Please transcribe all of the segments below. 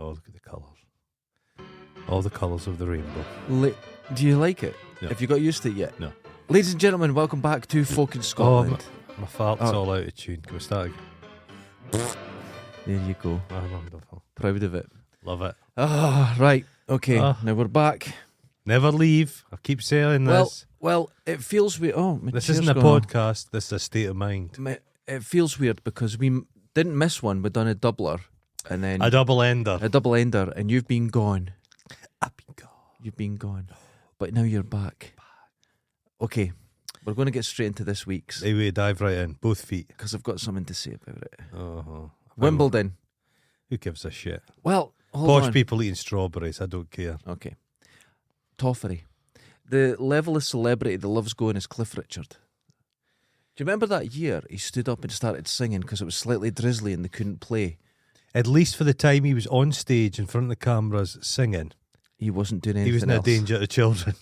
Oh, look at the colours. All the colours of the rainbow. Do you like it? No. Have you got used to it yet? No. Ladies and gentlemen, welcome back to Folk in Scotland. My fart's all out of tune. Can we start again? There you go. Oh, wonderful. Proud of it. Love it. Right. Okay. Now we're back. Never leave. I keep saying this. Well, it feels weird. This isn't a podcast. This is a state of mind. It feels weird because we didn't miss one. We've done a doubler and then A double ender. and you've been gone. I've been gone. You've been gone. But now you're back. Okay. We're going to get straight into this week's Anyway, dive right in. Both feet. because I've got something to say about it. Wimbledon. Wimbledon. Who gives a shit? Well, hold Posh on. people eating strawberries. I don't care. Okay. Toffery. The level of celebrity that loves going is Cliff Richard. Do you remember that year he stood up and started singing because it was slightly drizzly and they couldn't play? At least for the time he was on stage in front of the cameras singing, He wasn't doing anything he was in a else. danger to children.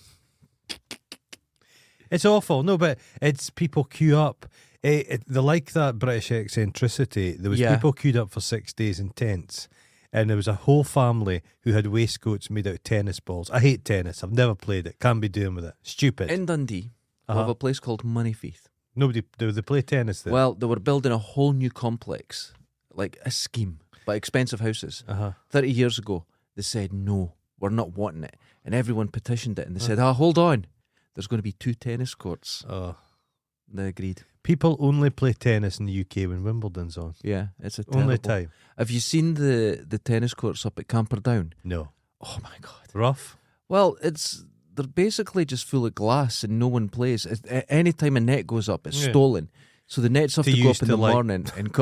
It's awful. No, but it's people queue up. They like that British eccentricity. There was people queued up for 6 days in tents, and there was a whole family who had waistcoats made out of tennis balls. I hate tennis. I've never played it. Can't be doing with it. Stupid. In Dundee, we have a place called Moneyfeith. Do they play tennis there? Well, they were building a whole new complex, like a scheme, but expensive houses. 30 years ago, they said, no, we're not wanting it. And everyone petitioned it, and they said, hold on. There's going to be 2 tennis courts. They agreed. People only play tennis in the UK when Wimbledon's on. Yeah, it's a terrible. Only time. Have you seen the tennis courts up at Camperdown? No. Oh my God. Rough? Well, they're basically just full of glass and no one plays. Any time a net goes up, it's stolen. So the nets have to go up in the morning and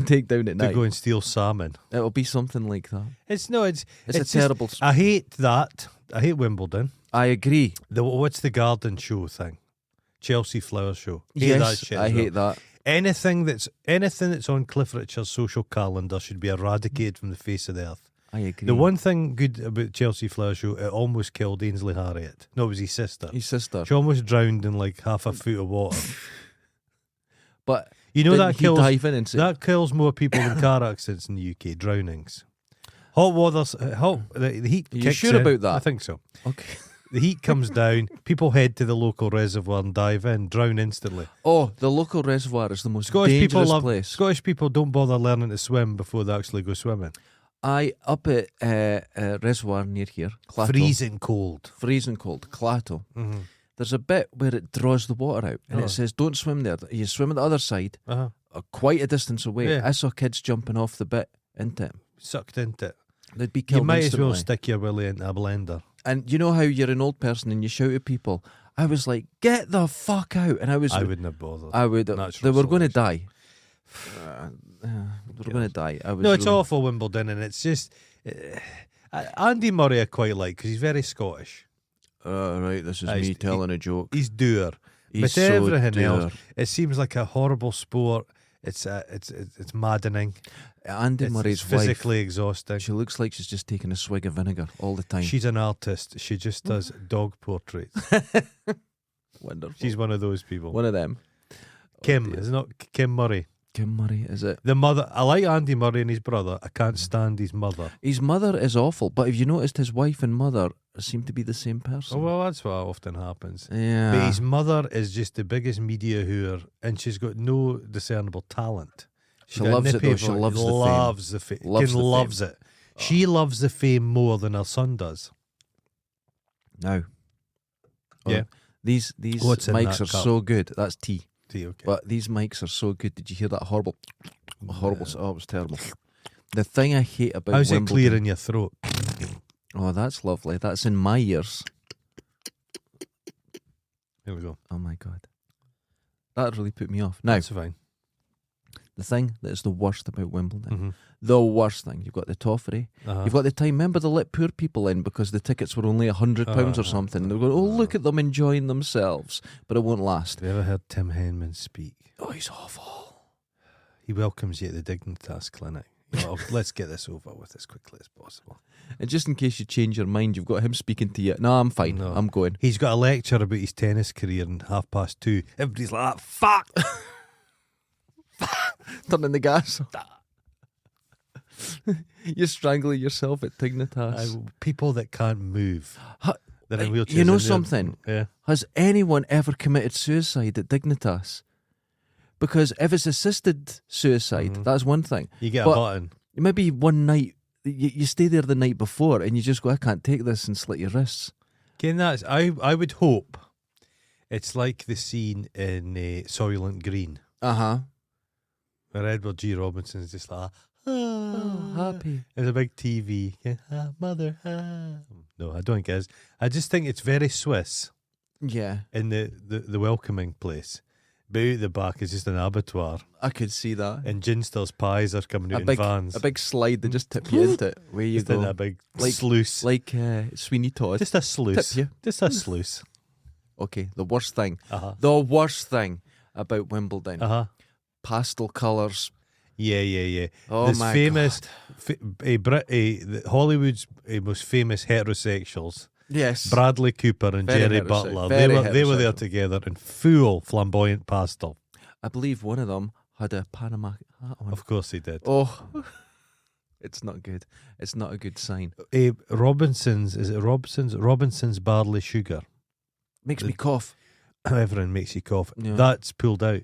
take down at night. To go and steal salmon. It'll be something like that. It's a terrible. I hate that. I hate Wimbledon. I agree. What's the garden show thing? Chelsea Flower Show. Yes, that shit I hate that. Anything that's on Cliff Richard's social calendar should be eradicated from the face of the earth. I agree. The one thing good about Chelsea Flower Show, it almost killed Ainsley Harriott. No, it was his sister. She almost drowned in like half a foot of water. But you know that kills more people than car accidents in the UK. Drownings. Hot water. The heat. Are you sure about that? I think so. Okay. The heat comes down, people head to the local reservoir and dive in, drown instantly. Oh, the local reservoir is the most dangerous place. Scottish people don't bother learning to swim before they actually go swimming. Up at a reservoir near here, Clato. Freezing cold, Clato. Mm-hmm. There's a bit where it draws the water out and it says don't swim there. You swim at the other side, quite a distance away. Yeah. I saw kids jumping off the bit into it. Sucked into it. They'd be killed You might instantly. as well stick your willy into a blender. And you know how you're an old person and you shout at people? I was like, get the fuck out. And I wouldn't have bothered. I would. They were going to die. They were going to die. It's awful, Wimbledon, and it's just... Andy Murray I quite like, because he's very Scottish. Right, this is me telling a joke. He's doer. But so everything else, it seems like a horrible sport. It's maddening. Andy Murray's physically wife, exhausting. She looks like she's just taking a swig of vinegar all the time. She's an artist. She just does dog portraits. Wonderful. She's one of those people. One of them. Kim, is it not Kim Murray? Kim Murray, is it? The mother. I like Andy Murray and his brother. I can't stand his mother. His mother is awful, but have you noticed his wife and mother seem to be the same person? Oh, well, that's what often happens. Yeah. But his mother is just the biggest media hooer, and she's got no discernible talent. She loves it though. She loves the fame. Loves it. She loves the fame more than her son does. Now, yeah, these mics are so good. That's tea. Tea, okay. But these mics are so good. Did you hear that horrible? Oh, it was terrible. The thing I hate about how's Wimbledon, it clear in your throat? Oh, that's lovely. That's in my ears. Here we go. Oh my God, that really put me off. Now, that's fine. The thing that is the worst about Wimbledon, the worst thing, you've got the Toffery, you've got the time. Remember they let poor people in because the tickets were only £100 or something. They're going, look at them enjoying themselves, but it won't last. Have you ever heard Tim Henman speak? Oh, he's awful. He welcomes you at the Dignitas Clinic. Let's get this over with as quickly as possible. And just in case you change your mind, you've got him speaking to you. No, I'm fine. No. I'm going. He's got a lecture about his tennis career in 2:30. Everybody's like, fuck! Turning the gas. You're strangling yourself at Dignitas. People that can't move. That are in wheelchairs. You know something? Yeah. Has anyone ever committed suicide at Dignitas? Because if it's assisted suicide, that's one thing. You get a button. Maybe one night, you stay there the night before and you just go, I can't take this, and slit your wrists. Again, I would hope it's like the scene in Soylent Green. Uh-huh. Where Edward G. Robinson's just like, happy. There's a big TV. Mother. No, I don't think it is. I just think it's very Swiss. Yeah. In the welcoming place. But out the back is just an abattoir. I could see that. And Ginster's pies are coming out in vans. A big slide that just tip you into it. Where you just go. In a big sluice. Like Sweeney Todd. Just a sluice. Tip you. Just a sluice. Okay, the worst thing. The worst thing about Wimbledon. Pastel colours. Yeah. Oh, this my famous, God. Hollywood's most famous heterosexuals. Yes. Bradley Cooper and Jerry Butler. They were there together in full flamboyant pastel. I believe one of them had a Panama hat on. Of course he did. Oh, it's not good. It's not a good sign. Robinson's barley sugar. Makes me cough. Everyone makes you cough. Yeah. That's pulled out.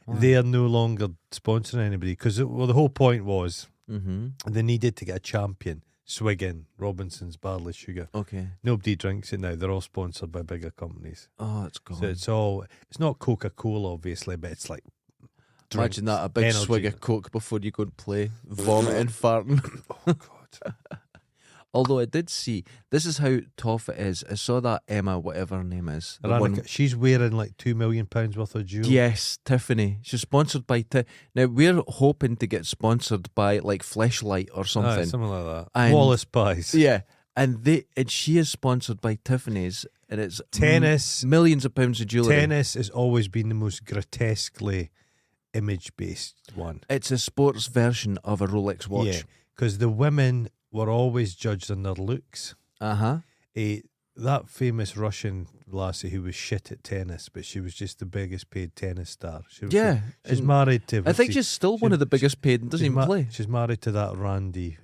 Why? They are no longer sponsoring anybody because the whole point was they needed to get a champion swigging Robinson's barley sugar. Okay. Nobody drinks it now. They're all sponsored by bigger companies. Oh, it's gone. So it's not Coca-Cola, obviously, but it's like imagine that, a big energy. swig of Coke before you go and play, vomiting, farting. Oh God. Although I did see, this is how tough it is. I saw that Emma, whatever her name is. She's wearing like £2 million worth of jewelry. Yes, Tiffany. She's sponsored by Now, we're hoping to get sponsored by like Fleshlight or something. Something like that. And Wallace Pies. Yeah. And she is sponsored by Tiffany's, and it's tennis. Millions of pounds of jewellery. Tennis has always been the most grotesquely image-based one. It's a sports version of a Rolex watch. Yeah, because the women were always judged on their looks. That famous Russian lassie who was shit at tennis, but she was just the biggest paid tennis star. She's married to... I think she's still one of the biggest paid and doesn't even play. She's married to that Randy.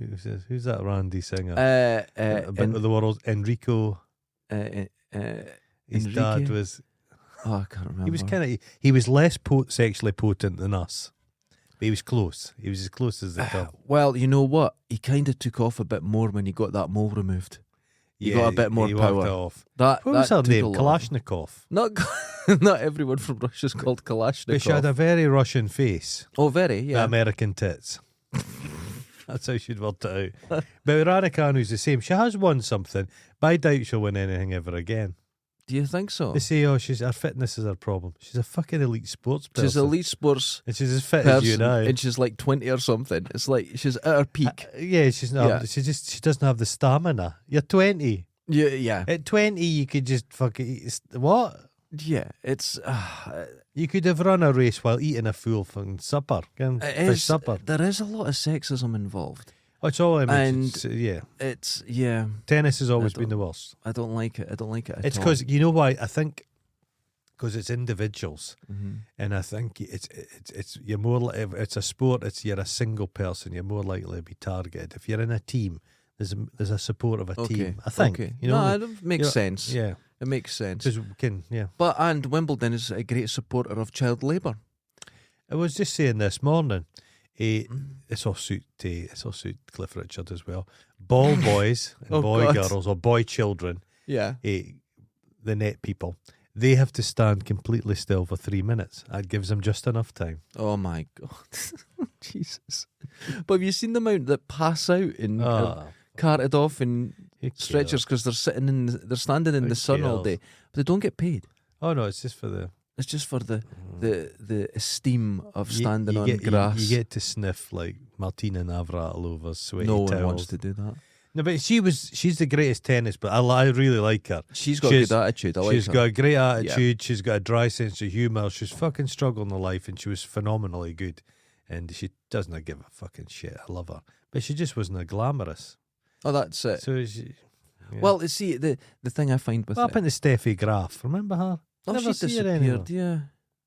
Who's that Randy singer? The world, Enrico. His dad was... Oh, I can't remember. He was less sexually potent than us. But he was close. He was as close as they come. Well, you know what? He kind of took off a bit more when he got that mole removed. He got a bit more power. Off. What was her name? Kalashnikov. Not everyone from Russia's called Kalashnikov. But she had a very Russian face. Oh, very, yeah. The American tits. That's how she'd worked it out. But Raducanu's the same. She has won something, but I doubt she'll win anything ever again. Do you think so? They say, her fitness is her problem. She's a fucking elite sports person. She's elite sports and she's as fit as you and I. And she's like 20 or something. It's like she's at her peak. She's not. Yeah. She doesn't have the stamina. You're 20. Yeah. At 20, you could just fucking what? Yeah, it's. You could have run a race while eating a full fucking supper. Fish supper. There is a lot of sexism involved. It's all Tennis has always been the worst. I don't like it. At all. It's because you know why? I think because it's individuals, and I think it's you're more. It's a sport. You're a single person. You're more likely to be targeted. If you're in a team, there's a support of a team. I think. Okay. You know, it makes sense. Yeah, it makes sense. But Wimbledon is a great supporter of child labour. I was just saying this morning. It's all suit Cliff Richard as well. Ball boys and girls or boy children. Yeah. The net people. They have to stand completely still for 3 minutes. That gives them just enough time. Oh my God. Jesus. But have you seen the amount that pass out and carted off in stretchers because they're standing in the sun all day, but they don't get paid? Oh no, it's just for the esteem of standing on grass. You get to sniff like Martina Navratilova sweaty towels. No one wants to do that. No, but she's the greatest tennis, but I really like her. She's got a good attitude. She's got a great attitude. Yeah. She's got a dry sense of humour. She's fucking struggling in life, and she was phenomenally good. And she doesn't give a fucking shit. I love her, but she just wasn't glamorous. Oh, that's it. So well, see the thing I find with what happened to Steffi Graf? Remember her? Oh, she disappeared. Yeah,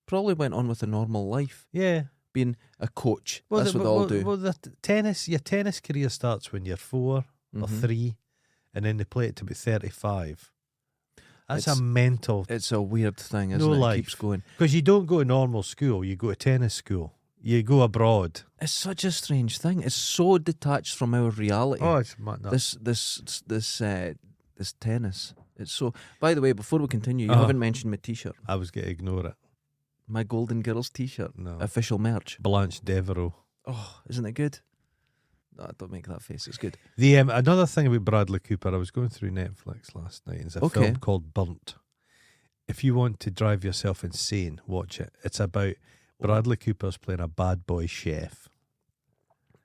probably went on with a normal life. Yeah, being a coach. That's what they all do. Well, your tennis career starts when you're 4 or 3, and then they play it to be 35. That's a mental. It's a weird thing, isn't it? It keeps going. Because you don't go to normal school, you go to tennis school. You go abroad. It's such a strange thing. It's so detached from our reality. Oh, it's mad. This tennis. It's so. By the way, before we continue, you haven't mentioned my T-shirt. I was going to ignore it. My Golden Girls T-shirt. No. Official merch. Blanche Devereaux. Oh, isn't it good? No, don't make that face. It's good. The another thing about Bradley Cooper, I was going through Netflix last night. It's a film called Burnt. If you want to drive yourself insane, watch it. It's about Bradley Cooper's playing a bad boy chef.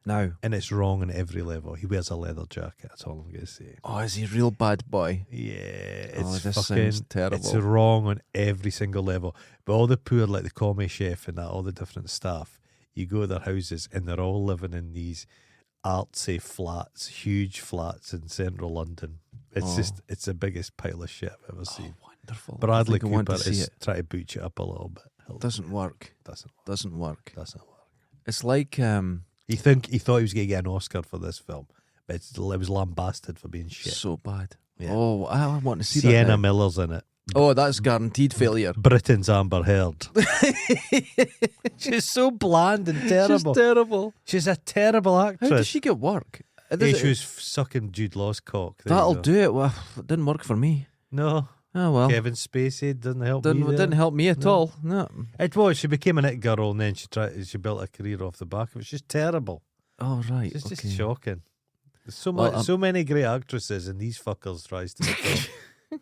Now. And it's wrong on every level. He wears a leather jacket, that's all I'm going to say. Oh, is he a real bad boy? Yeah, this sounds terrible. It's wrong on every single level. But all the poor, like the commie chef and that, all the different staff, you go to their houses and they're all living in these artsy flats, huge flats in central London. It's the biggest pile of shit I've ever seen. Wonderful. Bradley Cooper is trying to booch it up a little bit. Doesn't work. Doesn't work. It's like he thought he was going to get an Oscar for this film, but it was lambasted for being shit. So bad. Yeah. Oh, I want to see Sienna that. Sienna Miller's in it. Oh, that's guaranteed failure. Britain's Amber Heard. She's so bland and terrible. She's terrible. She's a terrible actress. How did she get work? She was sucking Jude Law's cock. That'll do it. Well, it didn't work for me. No. Oh well. Kevin Spacey didn't help me. Didn't help me at all. No. It was. She became an it girl, and then she built a career off the back of it. She's terrible. Oh right. It's just shocking. There's so many great actresses, and these fuckers rise to the top.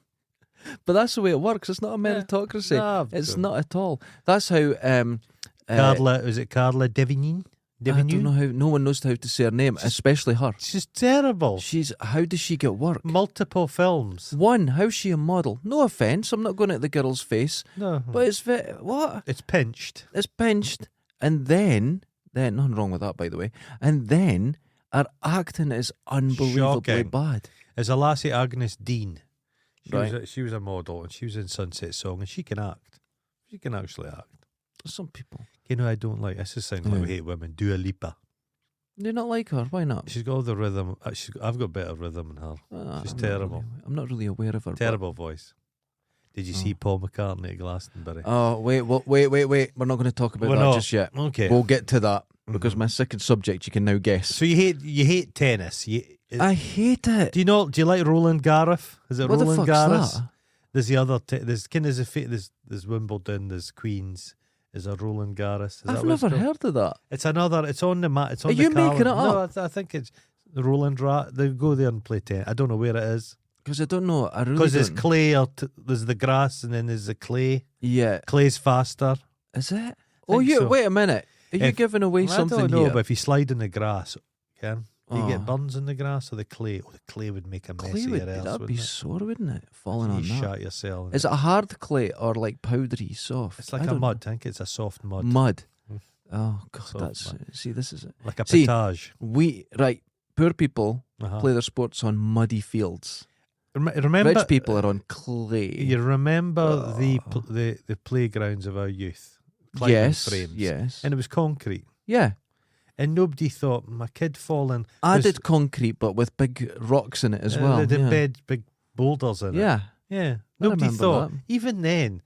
But that's the way it works. It's not a meritocracy. No, it's not at all. That's how. Carla Devigny? I don't know how. No one knows how to say her name, especially her. She's terrible. How does she get work? Multiple films. One, how's she a model? No offence, I'm not going at the girl's face. No, but it's what? It's pinched. It's pinched, and then nothing wrong with that, by the way. And then her acting is unbelievably bad. There's a lassie, Agnes Dean. She was a model, and she was in Sunset Song, and she can act. She can actually act. Some people. You know, I don't like. This is sounding like we hate women. Dua Lipa. Do you not like her? Why not? She's got all the rhythm. I've got better rhythm than her. She's terrible. I'm not really aware of her. Terrible voice. Did you see Paul McCartney at Glastonbury? Oh, wait. We're not going to talk about that just yet. Okay. We'll get to that because my second subject you can now guess. So you hate tennis. I hate it. Do you like Roland Garros? Is it what Roland the fuck's Garros? That? There's the other. There's Wimbledon. There's Queens. Is a Roland Garros? I've never heard of that. It's another. It's on the mat. It's on Are the you making it up? No, I think it's the Roland Garros. They go there and play tennis. I don't know where it is because I don't know. Because there's clay. There's the grass, and then there's the clay. Yeah, clay's faster. Is it? Wait a minute. Are you giving away something here? I don't know, but if you slide in the grass, you get burns in the grass or the clay. Oh, the clay would make a mess of your ass. That'd be sore, wouldn't it? Falling on that. You shot yourself. Is it a hard clay or like powdery, soft? It's like a mud. I think it's a soft mud. Mud. Oh God, this is it. Like a potage. Poor people play their sports on muddy fields. Remember, rich people are on clay. You remember the playgrounds of our youth? Frames. Yes. And it was concrete. Yeah. And nobody thought, my kid falling. Added concrete, but with big rocks in it as well. They did big boulders in it. Yeah. Nobody thought. That. Even then,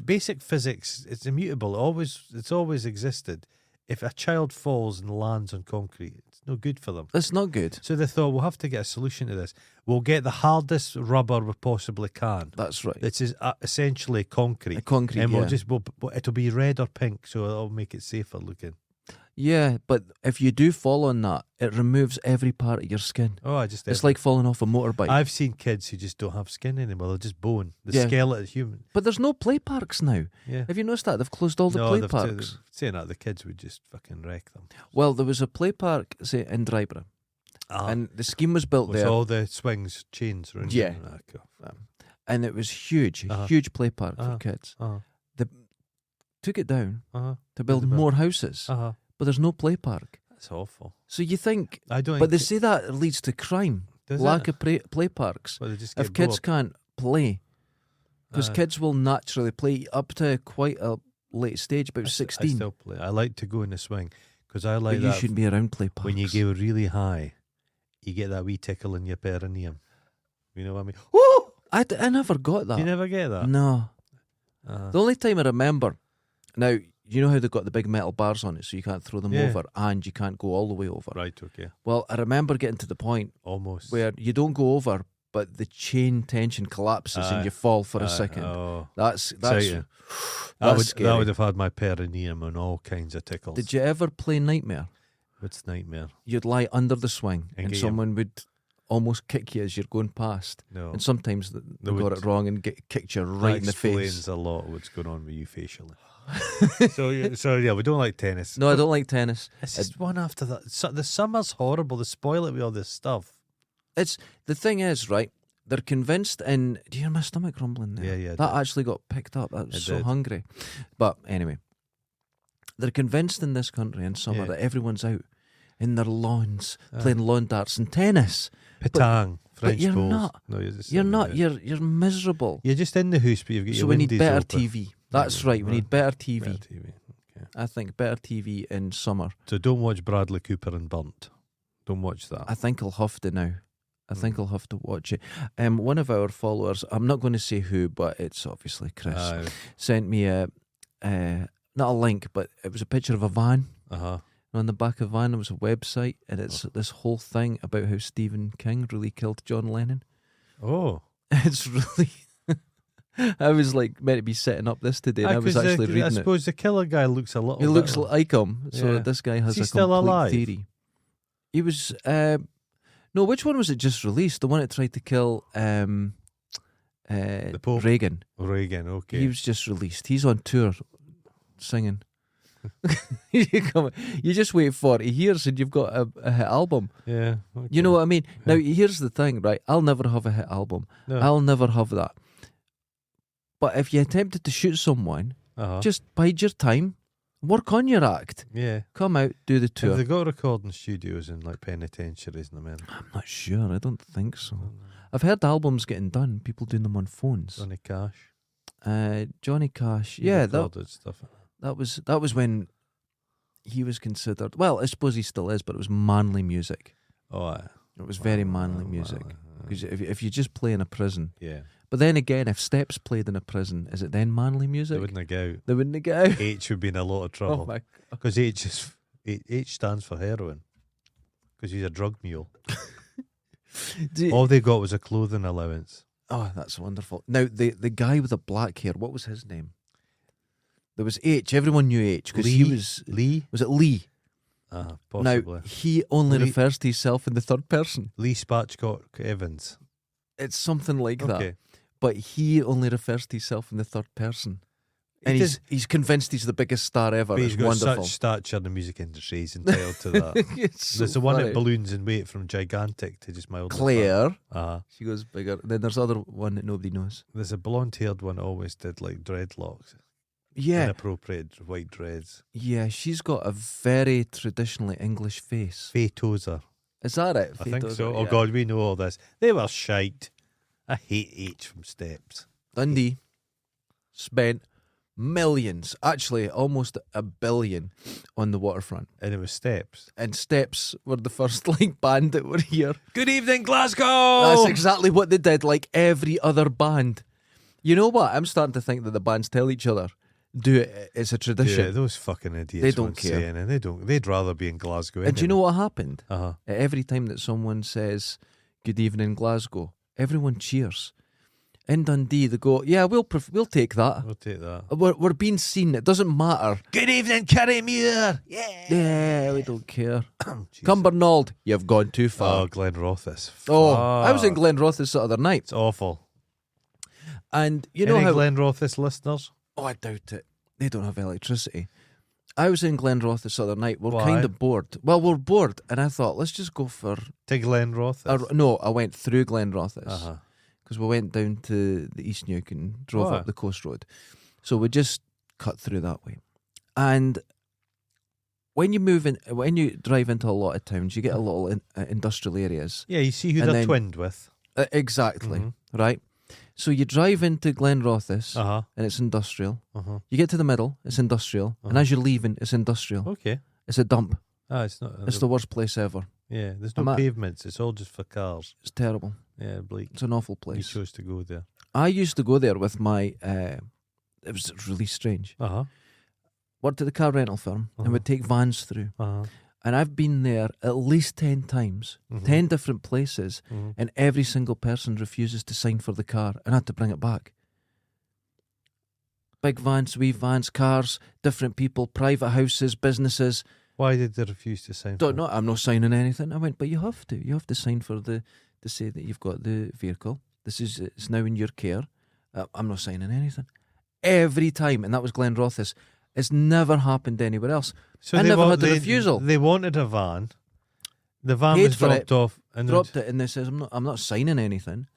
basic physics, it's immutable. It's always existed. If a child falls and lands on concrete, it's no good for them. It's not good. So they thought, we'll have to get a solution to this. We'll get the hardest rubber we possibly can. That's right. This is essentially concrete. And it'll be red or pink, so it'll make it safer looking. Yeah, but if you do fall on that, it removes every part of your skin. It's like falling off a motorbike. I've seen kids who just don't have skin anymore. They're just bone. The skeleton is human. But there's no play parks now. Yeah. Have you noticed that? They've closed all the play parks. Saying that, the kids would just fucking wreck them. Well, there was a play park, say, in Dryborough. And the scheme was built there. all the swings, chains around. Yeah. And it was huge, a huge play park for kids. They took it down to build more houses. But there's no play park. That's awful. So you think... But they say that leads to crime. Lack of play parks. If kids can't play. Because kids will naturally play up to quite a late stage, about 16. I still play. I like to go in the swing because I like but you that. shouldn't be around play parks. When you go really high, you get that wee tickle in your perineum. You know what I mean? Woo! I never got that. You never get that? No. The only time I remember, now, you know how they've got the big metal bars on it, so you can't throw them over and you can't go all the way over. Right, okay. Well, I remember getting to the point almost where you don't go over, but the chain tension collapses and you fall for a second. Oh, That's that would have had my perineum and all kinds of tickles. Did you ever play Nightmare? What's Nightmare? You'd lie under the swing and someone would almost kick you as you're going past. No. And sometimes they got it wrong and kicked you right in the face. That explains a lot what's going on with you facially. so yeah, we don't like tennis. No, I don't like tennis. It's just one after that. The summer's horrible. They spoil it with all this stuff. The thing is, right, they're convinced in... Do you hear my stomach rumbling there? Yeah. That actually got picked up. I was so hungry. But anyway, they're convinced in this country in summer that everyone's out in their lawns playing lawn darts and tennis. Petang, French but you're balls. not. No, you're not. You're miserable. You're just in the house, but you've got your we need windows better open. TV. That's right. We need better TV. Better TV. Okay. I think better TV in summer. So don't watch Bradley Cooper and Burnt. Don't watch that. I think I'll have to now. I think I'll have to watch it. One of our followers, I'm not going to say who, but it's obviously Chris, sent me not a link, but it was a picture of a van. And on the back of the van, there was a website, and it's this whole thing about how Stephen King really killed John Lennon. Oh. It's really... I was like meant to be setting up this today, and I was actually reading it. I suppose the killer guy looks a little... He looks like him, so this guy has a still complete alive? theory. He was... no, which one was it just released? The one that tried to kill the Pope? Reagan. Reagan, okay. He was just released. He's on tour singing. You just wait 40 years and you've got a hit album. Yeah. Okay. You know what I mean? Now, here's the thing, right? I'll never have a hit album. No. I'll never have that. But if you attempted to shoot someone, just bide your time, work on your act. Yeah. Come out, do the tour. Have they got recording studios in like penitentiaries in America? I'm not sure. I don't think so. I've heard albums getting done, people doing them on phones. Johnny Cash. Johnny Cash. He recorded stuff. That was when he was considered, well, I suppose he still is, but it was manly music. Oh, it was very manly music. Because if you just play in a prison. Yeah. But then again, if Steps played in a prison, is it then manly music? They wouldn't have got out. They wouldn't have got out. H would be in a lot of trouble. Oh my God. Because H stands for heroin. Because he's a drug mule. All they got was a clothing allowance. Oh, that's wonderful. Now, the guy with the black hair, what was his name? There was H. Everyone knew H because he was... Lee? Was it Lee? Possibly. Now, he only refers to himself in the third person. Lee Spatchcock Evans. It's something like that. But he only refers to himself in the third person. And he's convinced he's the biggest star ever. But he's got wonderful. such stature in the music industry, he's entitled to that. There's the one that balloons in weight from gigantic to just mildly Claire. fat. She goes bigger. Then there's other one that nobody knows. There's a blonde-haired one that always did like dreadlocks. Yeah. Inappropriate white dreads. Yeah, she's got a very traditionally English face. Faye Tozer. Is that it? I think so. Oh God, we know all this. They were shite. I hate H from Steps. Dundee spent millions, actually almost $1 billion on the waterfront. And it was Steps. And Steps were the first band that were here. Good evening, Glasgow! That's exactly what they did, like every other band. You know what? I'm starting to think that the bands tell each other, do it, it's a tradition. Yeah, those fucking idiots. They don't care. Saying, and they'd rather be in Glasgow. And do you know what happened? Every time that someone says, good evening, Glasgow, everyone cheers. In Dundee, they go, yeah, we'll take that. We'll take that. We're being seen. It doesn't matter. Good evening, Carrymere. Yeah, we don't care. Cumbernauld, you've gone too far. Oh, Glenrothes. I was in Glenrothes the other night. It's awful. And you know Any how Glenrothes listeners? Oh, I doubt it. They don't have electricity. I was in Glenrothes the other night. We're Why? kind of bored. Well, we're bored, and I thought, let's just go for... To Glenrothes? No, I went through Glenrothes. Because we went down to the East Neuk and drove up the coast road. So we just cut through that way. And when you drive into a lot of towns, you get a lot of industrial areas. Yeah, you see who they're twinned with. Exactly, right? So you drive into Glenrothes, Uh-huh. and it's industrial. Uh-huh. You get to the middle, it's industrial. And as you're leaving, it's industrial. Okay. It's a dump. It's not. It's the worst place ever. Yeah, there's no pavements. It's all just for cars. It's terrible. Yeah, bleak. It's an awful You place. chose to go there. I used to go there with my... it was really strange. Uh-huh. Worked at the car rental firm and would take vans through. Uh-huh. And I've been there at least 10 times, 10 different places, and every single person refuses to sign for the car and I had to bring it back. Big vans, wee vans, cars, different people, private houses, businesses. Why did they refuse to sign? Don't know. I'm not signing anything. I went, but you have to. You have to sign for to say that you've got the vehicle. It's now in your care. I'm not signing anything. Every time, and that was Glenrothes. It's never happened anywhere else. So I never had a refusal. They wanted a van. The van Paid was for dropped off, and dropped it, and they says, I'm not signing anything.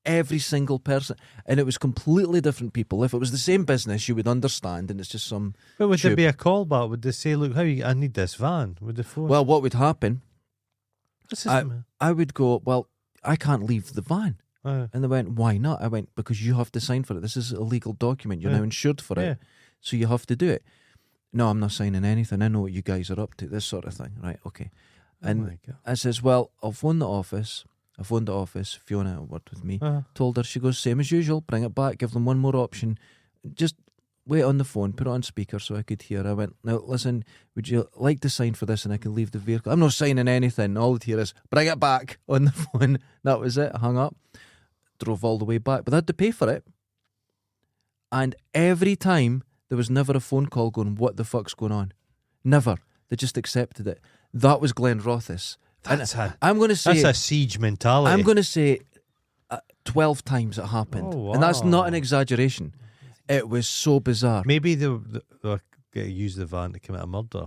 Every single person, and it was completely different people. If it was the same business, you would understand, and it's just some. But would there be a callback? Would they say, "Look, I need this van"? Would the phone? Well, what would happen? I would go, well, I can't leave the van. And they went, why not? I went, because you have to sign for it. This is a legal document. You're now insured for it. So you have to do it. No, I'm not signing anything. I know what you guys are up to, this sort of thing. Right, okay. And I says, well, I'll phone the office. I phoned the office. Fiona worked with me. Told her, she goes, same as usual, bring it back, give them one more option. Just wait on the phone, put it on speaker so I could hear. I went, now listen, would you like to sign for this and I can leave the vehicle? I'm not signing anything. All I'd hear is, bring it back on the phone. That was it. I hung up. Drove all the way back, but I had to pay for it. And every time, there was never a phone call going, what the fuck's going on? Never. They just accepted it. That was Glenrothes. I'm going to say... That's a siege mentality. I'm going to say 12 times it happened. Oh, wow. And that's not an exaggeration. It was so bizarre. Maybe they were going to use the van to commit a murder.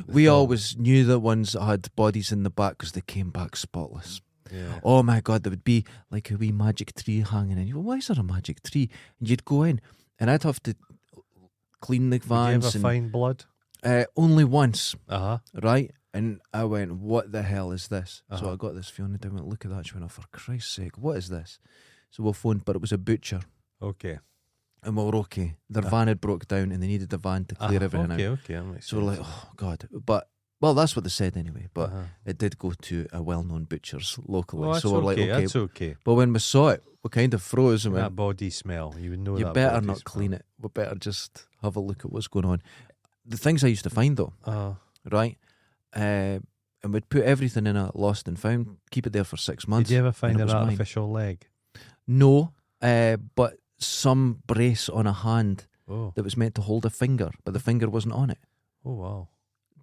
We always knew the ones that had bodies in the back because they came back spotless. Yeah. Oh my God, there would be like a wee magic tree hanging in. You go, why is there a magic tree? And you'd go in and I'd have to clean the vans. Did you ever find blood? Only once. Right? And I went, what the hell is this? So I got this Fiona down, went, look at that. She went, oh, for Christ's sake, what is this? So we phoned, but it was a butcher. Okay. And we were okay. Their van had broke down and they needed the van to clear everything out. Okay, that makes so we're like, oh God. But, well, that's what they said anyway. But it did go to a well-known butcher's locally. Well, so we're like, okay. That's okay. But when we saw it, we kind of froze and went, that body smell, you would know you that better body not smell. clean it. We better just have a look at what's going on. The things I used to find though, right? And we'd put everything in a lost and found, keep it there for 6 months. Did you ever find an artificial leg? No, but some brace on a hand that was meant to hold a finger, but the finger wasn't on it. Oh, wow.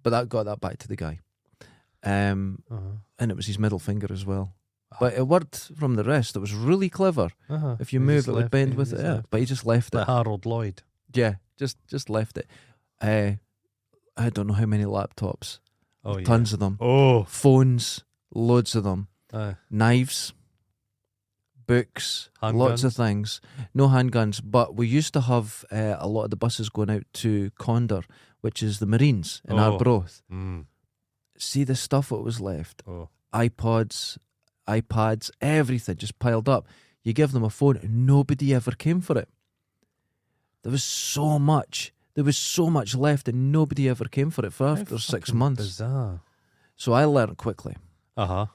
But that got that back to the guy. And it was his middle finger as well. But it worked from the rest. It was really clever. If you move, it would bend with it. Yeah. But he just left it. Like Harold Lloyd. Yeah, just left it. I don't know how many laptops. Oh, Tons of them. Oh. Phones, loads of them. Knives, books, lots of things. No handguns, but we used to have a lot of the buses going out to Condor, which is the Marines in Arbroath. See the stuff that was left. iPods, iPads, everything just piled up. You give them a phone and nobody ever came for it. There was so much. There was so much left and nobody ever came for it for after 6 months. Bizarre. So I learned quickly. I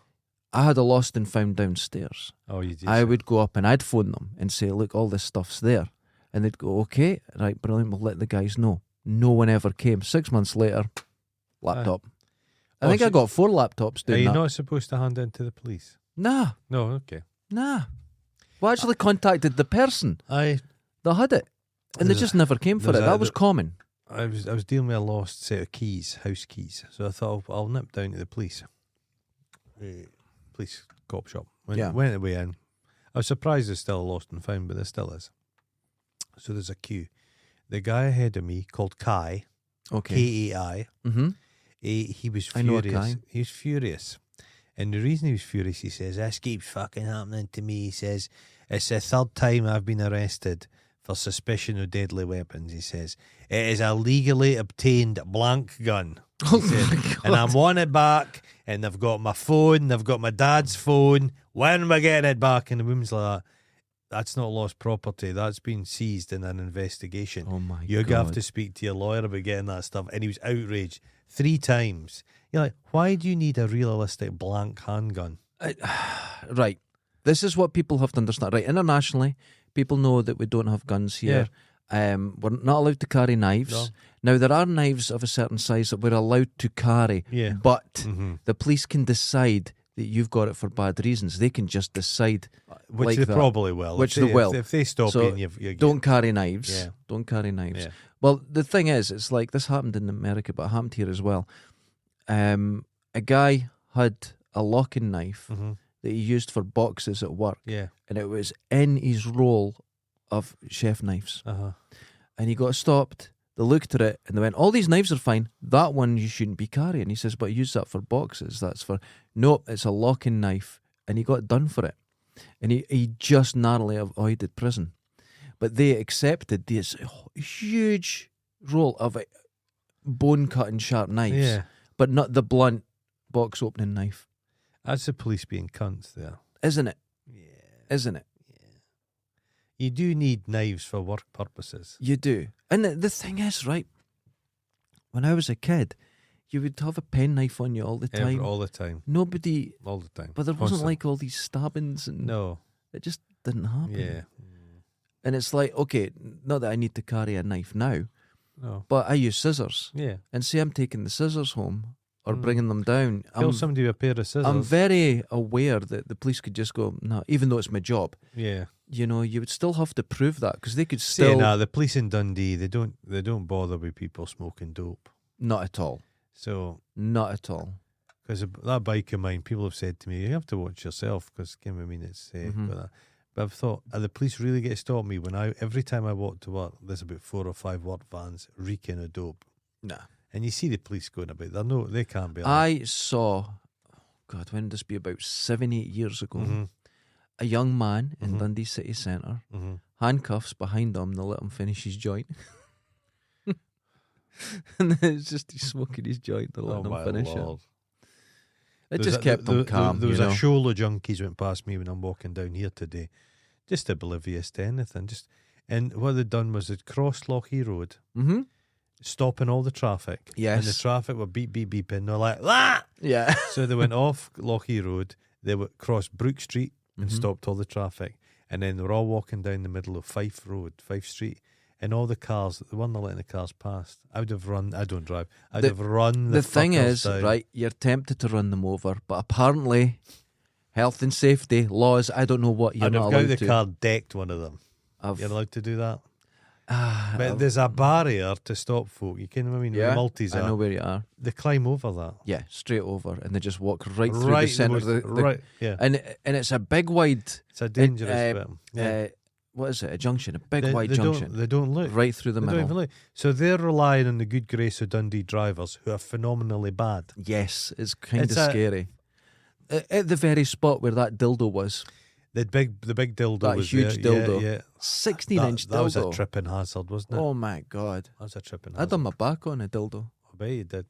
had a lost and found downstairs. Oh, you did? I would go up and I'd phone them and say, look, all this stuff's there. And they'd go, okay, right, brilliant, we'll let the guys know. No one ever came. 6 months later, laptop. I think I got 4 laptops doing that. Are you not supposed to hand in to the police? Nah. No, okay. Nah. We actually contacted the person that had it. And they just never came for it. That was common. I was dealing with a lost set of keys, house keys. So I thought I'll nip down to the police cop shop. Went away in. I was surprised there's still a lost and found, but there still is. So there's a queue. The guy ahead of me called Kai, K-A-I. He was furious. I know a Kai. He was furious. And the reason he was furious, he says, this keeps fucking happening to me. He says, it's the 3rd time I've been arrested for suspicion of deadly weapons. He says, it is a legally obtained blank gun. He said, and I'm on it back, and they've got my phone, they've got my dad's phone. When am I getting it back? And the woman's like, That's not lost property. That's been seized in an investigation. Oh my You're God. going to have to speak to your lawyer about getting that stuff. And he was outraged 3 times. You're like, why do you need a realistic blank handgun? Right. This is what people have to understand. Right. Internationally, people know that we don't have guns here. We're not allowed to carry knives. No. Now, there are knives of a certain size that we're allowed to carry. Yeah. But the police can decide that you've got it for bad reasons. They can just decide. Which like they that. probably will. Which if they will. If they stop So you and you don't carry knives. Yeah. Don't carry knives. Yeah. Well, the thing is, it's like this happened in America, but it happened here as well. A guy had a locking knife that he used for boxes at work. Yeah. And it was in his roll of chef knives. And he got stopped. They looked at it and they went, all these knives are fine. That one you shouldn't be carrying. He says, but I use that for boxes. That's for... Nope, it's a locking knife. And he got done for it. And he just narrowly avoided prison. But they accepted this huge roll of bone-cutting sharp knives. Yeah. But not the blunt box-opening knife. That's the police being cunts there. Isn't it? Yeah. Isn't it? You do need knives for work purposes. You do. And the thing is, right, when I was a kid, you would have a penknife on you all the time. All the time. Nobody... All the time. But there wasn't Constantly. like all these stabbings and... No. It just didn't happen. Yeah. And it's like, okay, not that I need to carry a knife now, No. but I use scissors. Yeah. And say I'm taking the scissors home or bringing them down. Kill somebody with a pair of scissors. I'm very aware that the police could just go, no, even though it's my job. Yeah. You know, you would still have to prove that because they could still... the police in Dundee, they don't bother with people smoking dope. Not at all. So... Not at all. Because that bike of mine, people have said to me, you have to watch yourself because, I mean, it's... But I've thought, are the police really get to stop me when every time I walk to work, there's about 4 or 5 work vans reeking of dope. Nah. And you see the police going about, they can't be. I saw, God, when would this be, about 7-8 years ago, a young man in Dundee City Centre, handcuffs behind him, they let him finish his joint. And then it's just he's smoking his joint, they're letting him finish it. It just kept him calm. There was a shoal of junkies went past me when I'm walking down here today, just oblivious to anything. And what they'd done was they'd crossed Lochee Road, stopping all the traffic. Yes. And the traffic were beep, beep, beep, and they're like, ah! Yeah. So they went off Lochee Road, they would cross Brook Street and stopped all the traffic. And then they were all walking down the middle of Fife Street. And all the cars, the one they're letting the cars past, I would have run. I don't drive. I'd have run. The thing is, down. right, you're tempted to run them over, but apparently, health and safety laws, I don't know what you're I'd not have allowed got the to. car decked one of them. You're allowed to do that. But there's a barrier to stop folk. You can, I mean, Yeah, the multis I are. know where you are. They climb over that. Yeah, straight over, and they just walk right through the centre. Right, yeah. And it's a big wide. It's a dangerous bit. Yeah. What is it? A junction, a big wide they junction. They don't look. Right through the They middle. don't even look. So they're relying on the good grace of Dundee drivers who are phenomenally bad. Yes, it's kind of It's a- scary. At the very spot where that dildo was, The big dildo that was huge there. dildo, Yeah, 16-inch dildo. That was a tripping hazard, wasn't it? Oh my God! That was a tripping I hazard. done my back on a dildo. I bet you did.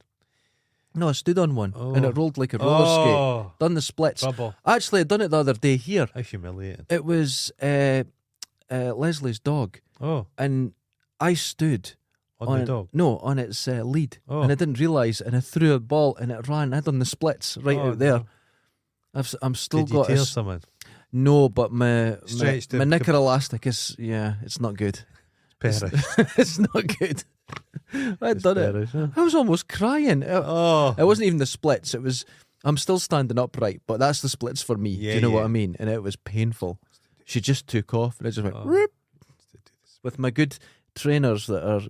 No, I stood on one Oh. and it rolled like a roller skate. Done the splits. Trouble. Actually, I done it the other day here. How humiliating. It was Leslie's dog, Oh, and I stood on the dog. No, on its lead, Oh. and I didn't realise, and I threw a ball and it ran. I done the splits right Oh, out there. no. I'm still Did you got tear someone? no, but my Stretched my it. knicker elastic is it's not good. Perish. It's not good. I'd done it. Perish, huh? I was almost crying. Oh, It wasn't even the splits. It was. I'm still standing upright, but that's the splits for me. Do Yeah, you know what yeah. I mean? And it was painful. She just took off, and I just went whoop, with my good trainers that are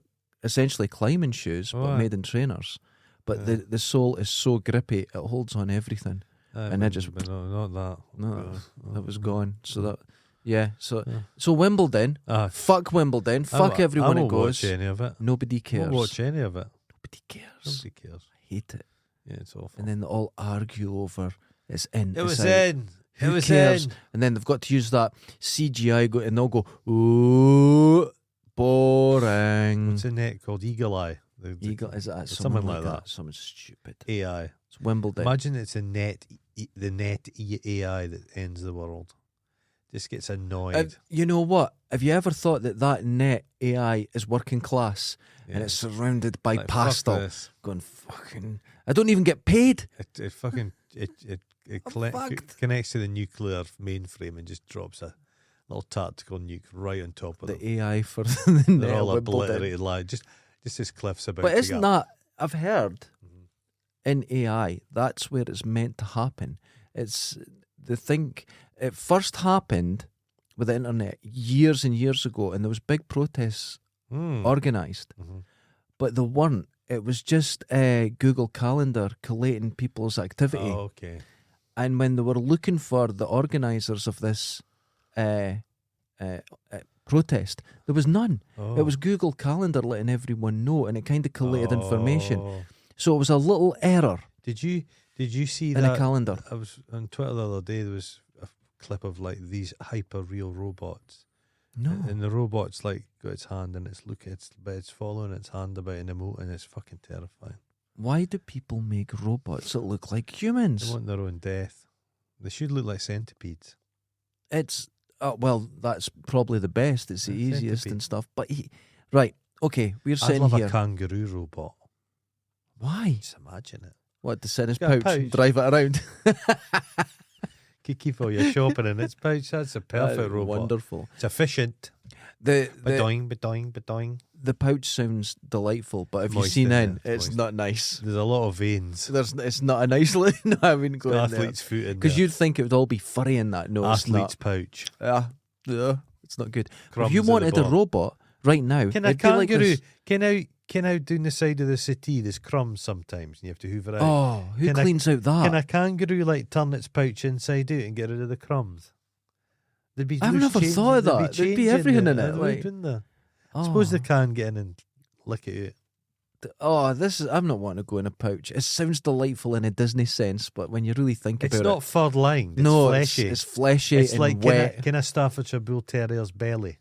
essentially climbing shoes, Oh, but aye. made in trainers. But the sole is so grippy; it holds on everything. And I just- But no, not that. No, Oh, that was gone. So that, yeah. So Yeah. so Wimbledon. Fuck Wimbledon. Fuck everyone I it won't goes. watch any of it. Nobody I cares. won't watch any of it. Nobody cares. Nobody cares. I hate it. Yeah, it's awful. And then they all argue over it's in. It it's was out. in. Who It was cares? in. And then they've got to use that CGI and they'll go, ooh, boring. What's the net called? Eagle Eye. Eagle, is that something someone like that. Something stupid. AI. It's Wimbledon. Imagine it's the net AI that ends the world. Just gets annoyed. You know what? Have you ever thought that net AI is working class and it's surrounded by like, pastel? Going fucking. I don't even get paid. It connects to the nuclear mainframe and just drops a little tactical nuke right on top of the AI for the net. They're all obliterated. Like just as Cliff's about. But to isn't that? I've heard in AI that's where it's meant to happen. It's the thing. It first happened with the internet years and years ago, and there was big protests organised, but they weren't. It was just Google Calendar collating people's activity. Oh, okay. And when they were looking for the organisers of this protest, there was none. Oh. It was Google Calendar letting everyone know, and it kind of collated information. So it was a little error. Did you see in that? A calendar? I was on Twitter the other day. There was a clip of like these hyper real robots. No. And the robot's like got its hand and it's following its hand about an emote, and it's fucking terrifying. Why do people make robots that look like humans? They want their own death. They should look like centipedes. It's well, that's probably the best. It's the easiest and stuff. But right, okay, we're saying I'd love here a kangaroo robot. Why? Just imagine it. What, to sit in his Got a pouch and drive it around? Keep all your shopping in its pouch. That's a perfect robot. Wonderful. It's efficient. Ba-doing. The pouch sounds delightful, but if you've Moist, seen isn't in, it? it's Moist. not nice. There's a lot of veins. It's not a nice look. No, I wouldn't go in there. Athlete's foot in there. Because you'd think it would all be furry in that. No, Athlete's it's not. pouch. It's not good. Crumbs If you in the wanted a bottom. robot right now, Can a it'd be like kangaroo this- can out down the side of the settee there's crumbs sometimes and you have to hoover out. Oh, who Can a- cleans out that? Can a kangaroo like turn its pouch inside out and get rid of the crumbs? There'd be I've loose never change- thought of there'd that. There'd be change everything in there, it, like- wouldn't there? Oh. Suppose they can get in and lick it out. I'm not wanting to go in a pouch. It sounds delightful in a Disney sense, but when you really think It's about not fur lined. It's no, fleshy. it's fleshy It's and like wet. can a Staffordshire Bull Terrier's belly.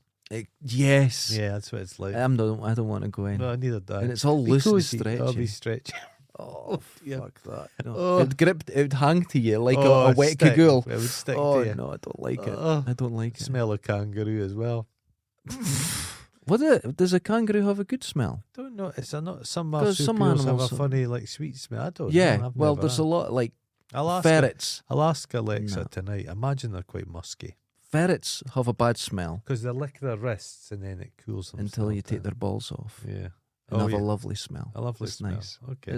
Yes. Yeah, that's what it's like. I don't want to go in. No, neither do I. And it's all loose and stretchy. I'll be stretchy. Oh, fuck that. No. Oh. It would hang to you like Oh, a it'd wet stick. cagoule. It would stick Oh, to you. no, I don't like it. Oh. I don't like it. Smell of kangaroo as well. Does a kangaroo have a good smell? Don't know. It's not some 'Cause some marsupials have a animals- funny like sweet smell. I don't Yeah, know. I've well, never there's had. a lot like Alaska, ferrets. Alaska Alexa No. tonight. Imagine they're quite musky Ferrets have a bad smell because they lick their wrists and then it cools them until you take their balls off yeah. and have yeah. a lovely smell. A lovely It's smell. nice. Okay.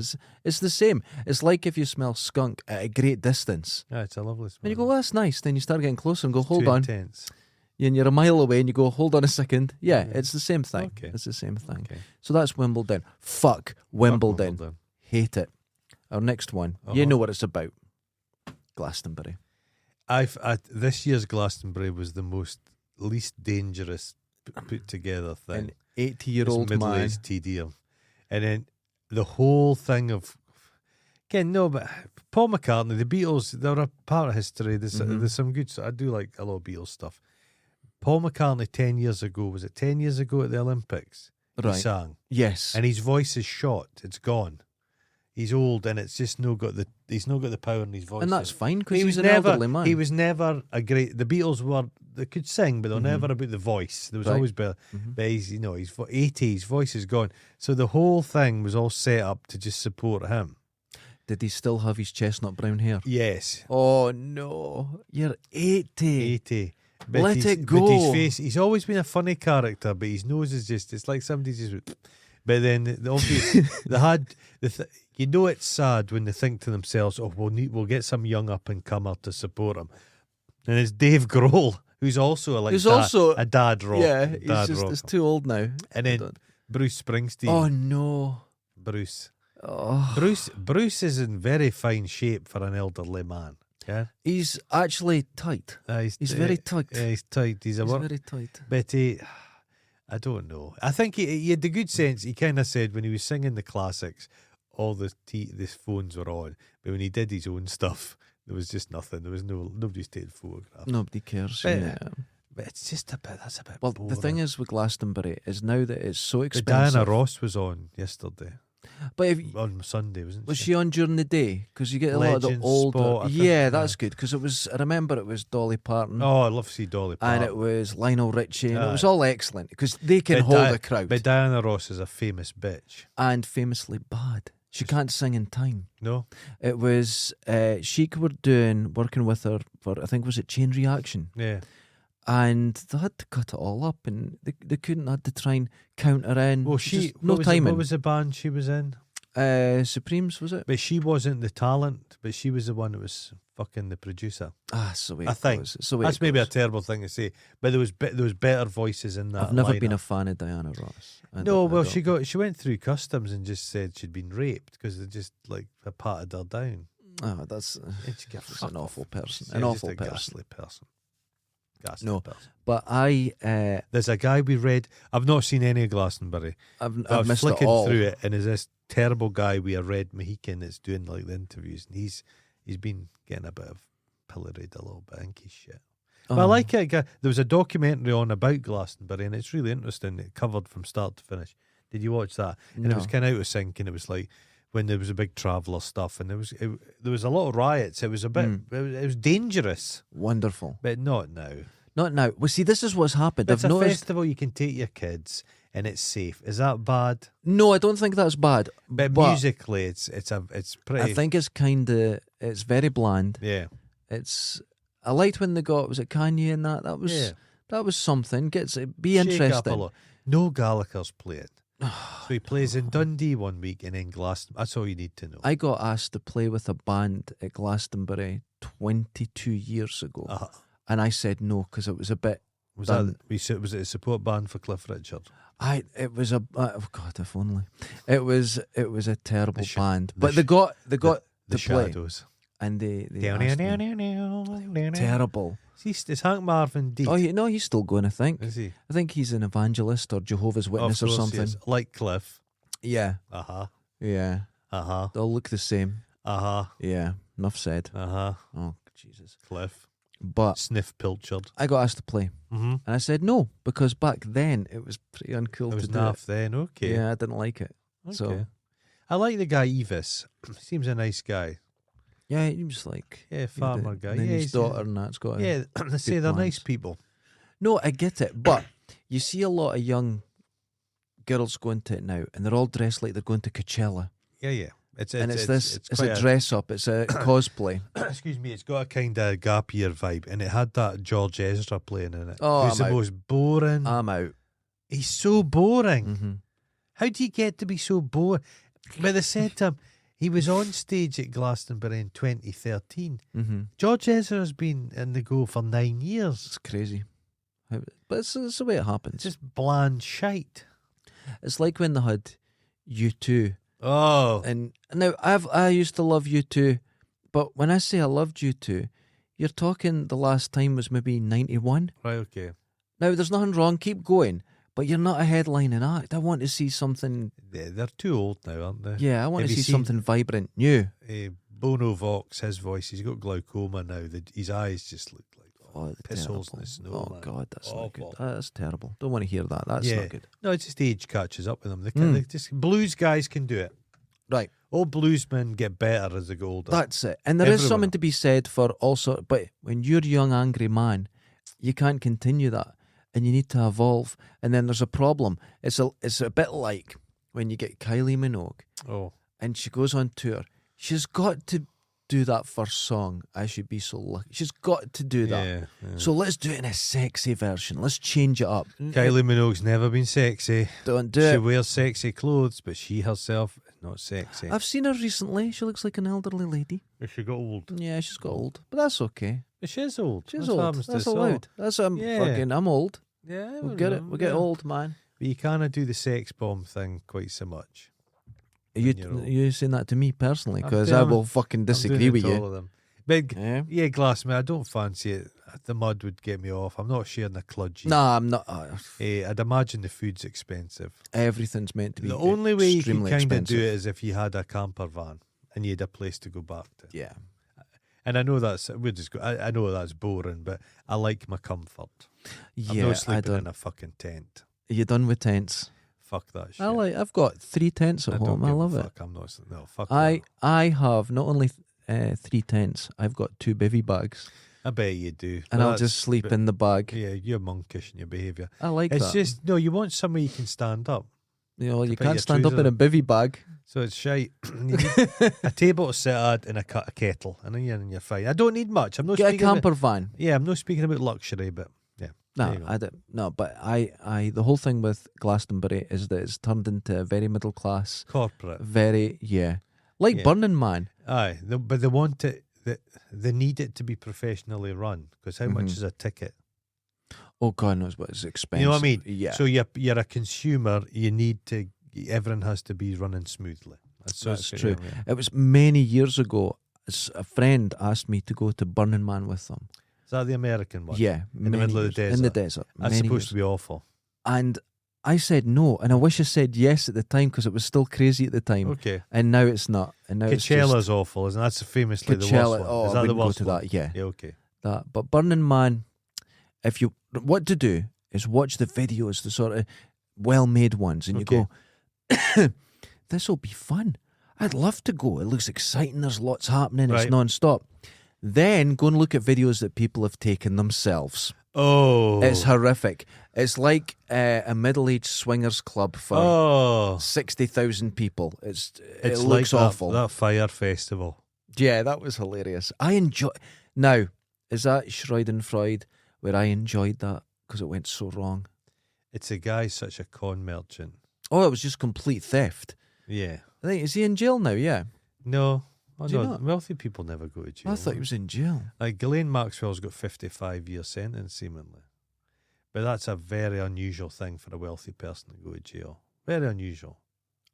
It's the same. It's like if you smell skunk at a great distance. Yeah, it's a lovely smell. And you go, that's nice. Then you start getting closer and go, It's hold too on. intense. And you're a mile away and you go, hold on a second. Yeah, Yeah. it's the same thing. Okay. It's the same thing. Okay. So that's Wimbledon. Fuck Wimbledon. Hate it. Our next one. You know what it's about. Glastonbury. This year's Glastonbury was the least dangerous put together thing. An 80-year-old man. middle-aged tedium. And then the whole thing of again, no, but Paul McCartney, the Beatles, they're a part of history. There's some good stuff. I do like a lot of Beatles stuff. Paul McCartney 10 years ago, was it 10 years ago at the Olympics? Right. He sang. Yes. And his voice is shot. It's gone. He's old and it's just he's not got the power in his voice. And that's fine because He he's was an elderly man. He was never a great. The Beatles they could sing, but they're never about the voice. There was always but he's 80. His voice is gone. So the whole thing was all set up to just support him. Did he still have his chestnut brown hair? Yes, Oh no, you're 80. 80. But Let it go. But his face. He's always been a funny character, but his nose is it's like somebody just. But then the obvious they had it's sad when they think to themselves, oh, we'll get some young up and comer to support him, and it's Dave Grohl, who's also a dad rock. Yeah, dad rock. it's too old now. And then Bruce Springsteen. Oh no, Bruce. oh. Bruce is in very fine shape for an elderly man. Yeah, He's actually tight. He's very tight. Yeah, he's tight. He's very tight. But I don't know. I think he had the good sense. He kind of said when he was singing the classics, all the phones were on. But when he did his own stuff, there was just nothing. There was nobody's taking photographs. Nobody cares. But, Yeah. But it's just that's a bit Well, boring. the thing is with Glastonbury is now that it's so But expensive. Diana Ross was on yesterday. But on Sunday, was she on during the day? Because you get a lot of the Legends older. spot, I think, Yeah, that's good. Because I remember it was Dolly Parton. Oh, I love to see Dolly Parton. And it was Lionel Richie, and it was all excellent because they can But hold a crowd. But Diana Ross is a famous bitch. And famously bad. She can't sing in time. No? It was Chic were working with her for, I think, was it Chain Reaction? Yeah. And they had to cut it all up, and they couldn't, had to try and counter in. Well, no timing. What was the band she was in? Supremes, was it? But she wasn't the talent, but she was the one that was fucking the producer. So I think that's maybe a terrible thing to say, but there was better voices in that. I've never lineup. been a fan of Diana Ross. She went through customs and just said she'd been raped because they just like patted her down. Oh, that's an awful person. An awful person. Ghastly person. No, person. But there's a guy we read. I've not seen any of Glastonbury. I've missed flicking it all through it, and there's this terrible guy with a red Mohican that's doing like the interviews, and he's been getting a bit of pilloried a little bit. I think he's shit. But I like it. There was a documentary on about Glastonbury, and it's really interesting. It covered from start to finish. Did you watch that? And it was kind of out of sync, and it was like when there was a big traveller stuff, and there was a lot of riots. It was a bit. It was dangerous. Wonderful, but not now. Not now. Well, see, this is what's happened. It's a festival you can take your kids, and it's safe. Is that bad? No, I don't think that's bad. But musically, it's pretty. I think it's very bland. Yeah. I liked when they got, was it Kanye and that? That was something. Be interesting. No Gallagher's playing. So he plays in Dundee one week and in Glastonbury. That's all you need to know. I got asked to play with a band at Glastonbury 22 years ago. And I said no because it was a bit. Was it a support band for Cliff Richard? It was a oh God, if only. It was a terrible band, but they got the play. Shadows. And they terrible. Is Hank Marvin deep? Oh, no, he's still going. I think. Is he? I think he's an evangelist or Jehovah's Witness or something. Like Cliff. Yeah. Yeah. They all look the same. Yeah. Enough said. Oh Jesus. Cliff. But Sniff Pilchard. I got asked to play, and I said no because back then it was pretty uncool. It was to do naff it. Then. Okay. Yeah, I didn't like it. Okay. So I like the guy Evis. Seems a nice guy. Yeah, he was like farmer guy. And his daughter and that's got. Yeah, they say they're nice people. No, I get it, but you see a lot of young girls going to it now, and they're all dressed like they're going to Coachella. Yeah. It's a dress up. It's a cosplay. Excuse me. It's got a kind of gap year vibe, and it had that George Ezra playing in it. Oh, who's the most boring? I'm out. He's so boring. Mm-hmm. How do you get to be so boring? But they said to him, he was on stage at Glastonbury in 2013. Mm-hmm. George Ezra's been in the go for 9 years. It's crazy, but it's the way it happens. It's just bland shite. It's like when they had U2. Oh, and now I used to love U2, but when I say I loved U2, you're talking the last time was maybe 91. Right, okay. Now there's nothing wrong, keep going, but you're not a headlining act. I want to see something. Yeah, they're too old now, aren't they? Yeah, I want to see something vibrant, new. Bono Vox, his voice, he's got glaucoma now. His eyes just look like piss holes in the snow. Oh man. God, that's awful. not good. That's terrible. Don't want to hear that. That's not good. No, it's just age catches up with them. They just blues guys can do it. Right. Old bluesmen get better as they go older. That's it. And there is something to be said for also, but when you're a young angry man, you can't continue that, and you need to evolve. And then there's a problem. It's a bit like when you get Kylie Minogue. Oh. And she goes on tour. She's got to do that first song, I Should Be So Lucky. She's got to do that. Yeah. So let's do it in a sexy version. Let's change it up. Kylie Minogue's never been sexy. Don't do it. She wears sexy clothes, but she herself is not sexy. I've seen her recently. She looks like an elderly lady. She got old. Yeah, she's got old. But that's okay. But she's old. She's old. That's allowed. That's I'm old. Yeah, we'll get it. We'll get old, man. But you can't do the sex bomb thing quite so much. Are you saying that to me personally? Because I will fucking disagree with you. Big, yeah, Glassman, I don't fancy it. The mud would get me off. I'm not sharing the kludgy. Nah, I'm not. I'd imagine the food's expensive. Everything's meant to be. The only way you can kind of do it expensive. is if you had a camper van and you had a place to go back to. Yeah. And I know I know that's boring, but I like my comfort. Yeah, I'm not sleeping in a fucking tent. Are you done with tents? Fuck that shit. I've got 3 tents at home. I love it. I'm not. No, fuck I have not only 3 tents. I've got 2 bivvy bags. I bet you do. And I'll just sleep in the bag. Yeah, you're monkish in your behaviour. I like that. It's just, no, you want somewhere you can stand up. You know, you can't stand up in a bivvy bag. So it's shite. You need a table to sit at and a kettle, and then you're fine. I don't need much. I'm not Get a speaking camper about, van. Yeah, I'm not speaking about luxury, but yeah. But I the whole thing with Glastonbury is that it's turned into a very middle class, corporate, Burning Man. Aye, but they want it. They need it to be professionally run, because how much is a ticket? Oh, God knows what it's expensive. You know what I mean? Yeah. So you're a consumer. You need to. Everyone has to be running smoothly. That's true. Yeah. It was many years ago. A friend asked me to go to Burning Man with them. Is that the American one? Yeah, in the middle of the desert. In the desert. That's supposed to be awful. And I said no, and I wish I said yes at the time, because it was still crazy at the time. Okay. And now it's not. And now Coachella's awful, isn't that? That's famously the worst one. Oh, is that I the wouldn't worst go to one? that. Yeah. Yeah. Okay. That, but Burning Man, what to do is watch the videos, the sort of well-made ones, and you go, this will be fun. I'd love to go. It looks exciting. There's lots happening. It's non-stop. Then go and look at videos that people have taken themselves. Oh, it's horrific. It's like a middle-aged swingers club for 60,000 people. It looks like awful. That fire festival. Yeah, that was hilarious. I enjoy. Now, is that Schadenfreude where I enjoyed that because it went so wrong? It's a guy such a con merchant. Oh, it was just complete theft. Yeah. I think, is he in jail now? Yeah. No. Do you not? Wealthy people never go to jail. I thought he was in jail. Like Ghislaine Maxwell's got 55-year sentence, seemingly. But that's a very unusual thing for a wealthy person to go to jail. Very unusual.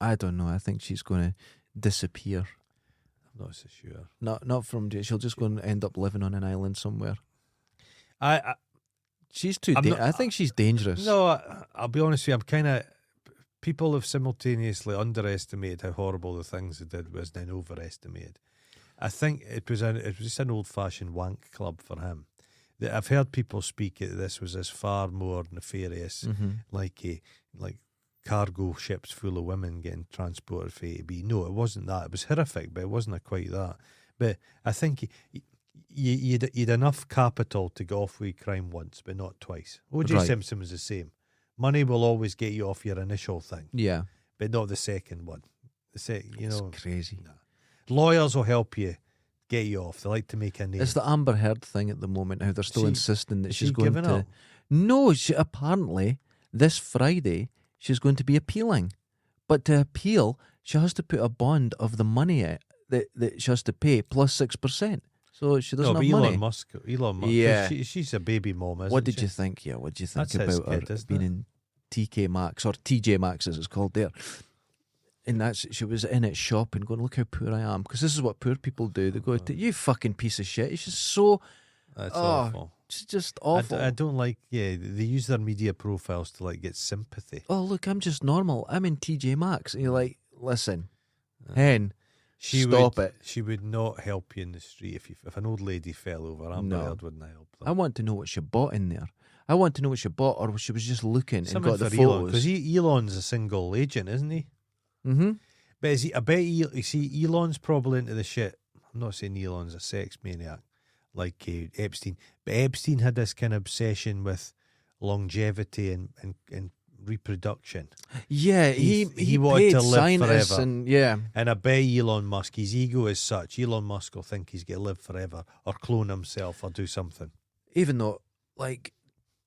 I don't know. I think she's going to disappear. I'm not so sure. Not from jail. She'll just go and end up living on an island somewhere. She's too. I think she's dangerous. No, I'll be honest with you. I'm kind of. People have simultaneously underestimated how horrible the things they did was, then overestimated. I think it was just an old-fashioned wank club for him. I've heard people speak that this was as far more nefarious, like cargo ships full of women getting transported from A to B. No, it wasn't that. It was horrific, but it wasn't quite that. But I think you'd enough capital to go off with crime once, but not twice. O.J. Simpson was the same. Money will always get you off your initial thing. Yeah. But not the second one. It's crazy. Nah. Lawyers will help you get you off. They like to make a name. It's the Amber Heard thing at the moment, how they're still insisting that she's going to... Up? No, apparently, this Friday, she's going to be appealing. But to appeal, she has to put a bond of the money that she has to pay plus 6%. So she doesn't have money. Elon Musk. Yeah. She's a baby mom, isn't she? What did you think? Yeah, what did you think That's about her being in TK Maxx, or TJ Maxx as it's called there? And she was in it shopping going, look how poor I am. Because this is what poor people do. They go, you fucking piece of shit. It's just so... That's awful. It's just awful. I don't like... Yeah, they use their media profiles to get sympathy. Oh, look, I'm just normal. I'm in TJ Maxx. And you're like, listen, hen... Stop it. She would not help you in the street if an old lady fell over. Amber Heard wouldn't help them. I want to know what she bought in there. I want to know what she bought, or she was just looking and got the photos. Because Elon's a single agent, isn't he? Mm-hmm. But I bet you see, Elon's probably into the shit. I'm not saying Elon's a sex maniac like Epstein, but Epstein had this kind of obsession with longevity and reproduction. Yeah, he wanted to live forever. And I bet Elon Musk, his ego is such, Elon Musk will think he's going to live forever or clone himself or do something. Even though,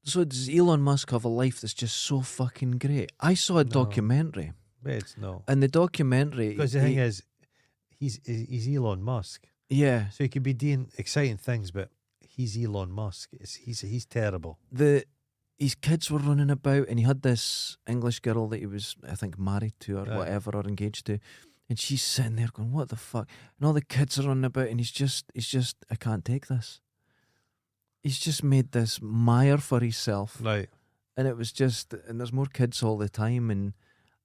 so does Elon Musk have a life that's just so fucking great? I saw a documentary. But it's no. And the documentary... Because the thing is, he's Elon Musk. Yeah. So he could be doing exciting things, but he's Elon Musk. He's terrible. His kids were running about, and he had this English girl that he was, I think, married to or whatever, or engaged to, and she's sitting there going, what the fuck? And all the kids are running about, and he's just, I can't take this. He's just made this mire for himself. Right. And it was just, and there's more kids all the time, and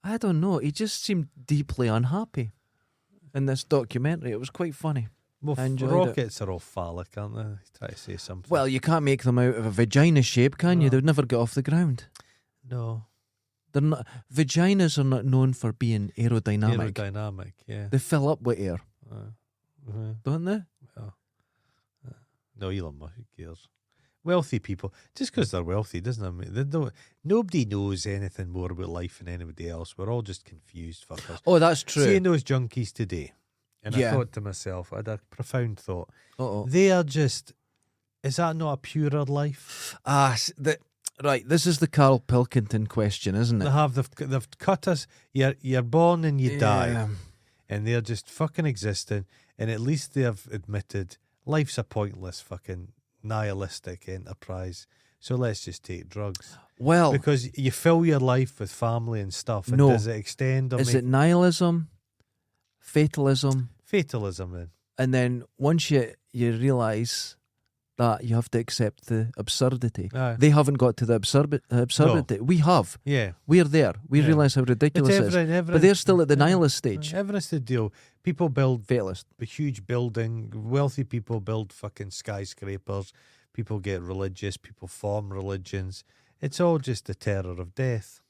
I don't know, he just seemed deeply unhappy in this documentary. It was quite funny. Well, rockets are all phallic, aren't they? Try to say something. Well, you can't make them out of a vagina shape, can you? They'd never get off the ground. No. They're not. Vaginas are not known for being aerodynamic. Aerodynamic, yeah. They fill up with air, don't they? No, Elon Musk, who cares? Wealthy people, just because they're wealthy doesn't mean they don't. Nobody knows anything more about life than anybody else. We're all just confused fuckers. Oh, that's true. Seeing those junkies today, and I thought to myself, I had a profound thought. Uh-oh. They are just. Is that not a purer life? Right. This is the Carl Pilkington question, isn't it? They've cut us. You're born and you die, and they're just fucking existing. And at least they have admitted life's a pointless fucking nihilistic enterprise. So let's just take drugs. Well, because you fill your life with family and stuff. And does it extend? Is it nihilism, fatalism? Fatalism, then. And then once you realise that you have to accept the absurdity. They haven't got to the absurdity. No. We have. Yeah. We're there. We realise how ridiculous it is. But they're still at the nihilist stage. Everyone's the deal. People build fatalist. A huge building. Wealthy people build fucking skyscrapers. People get religious. People form religions. It's all just the terror of death.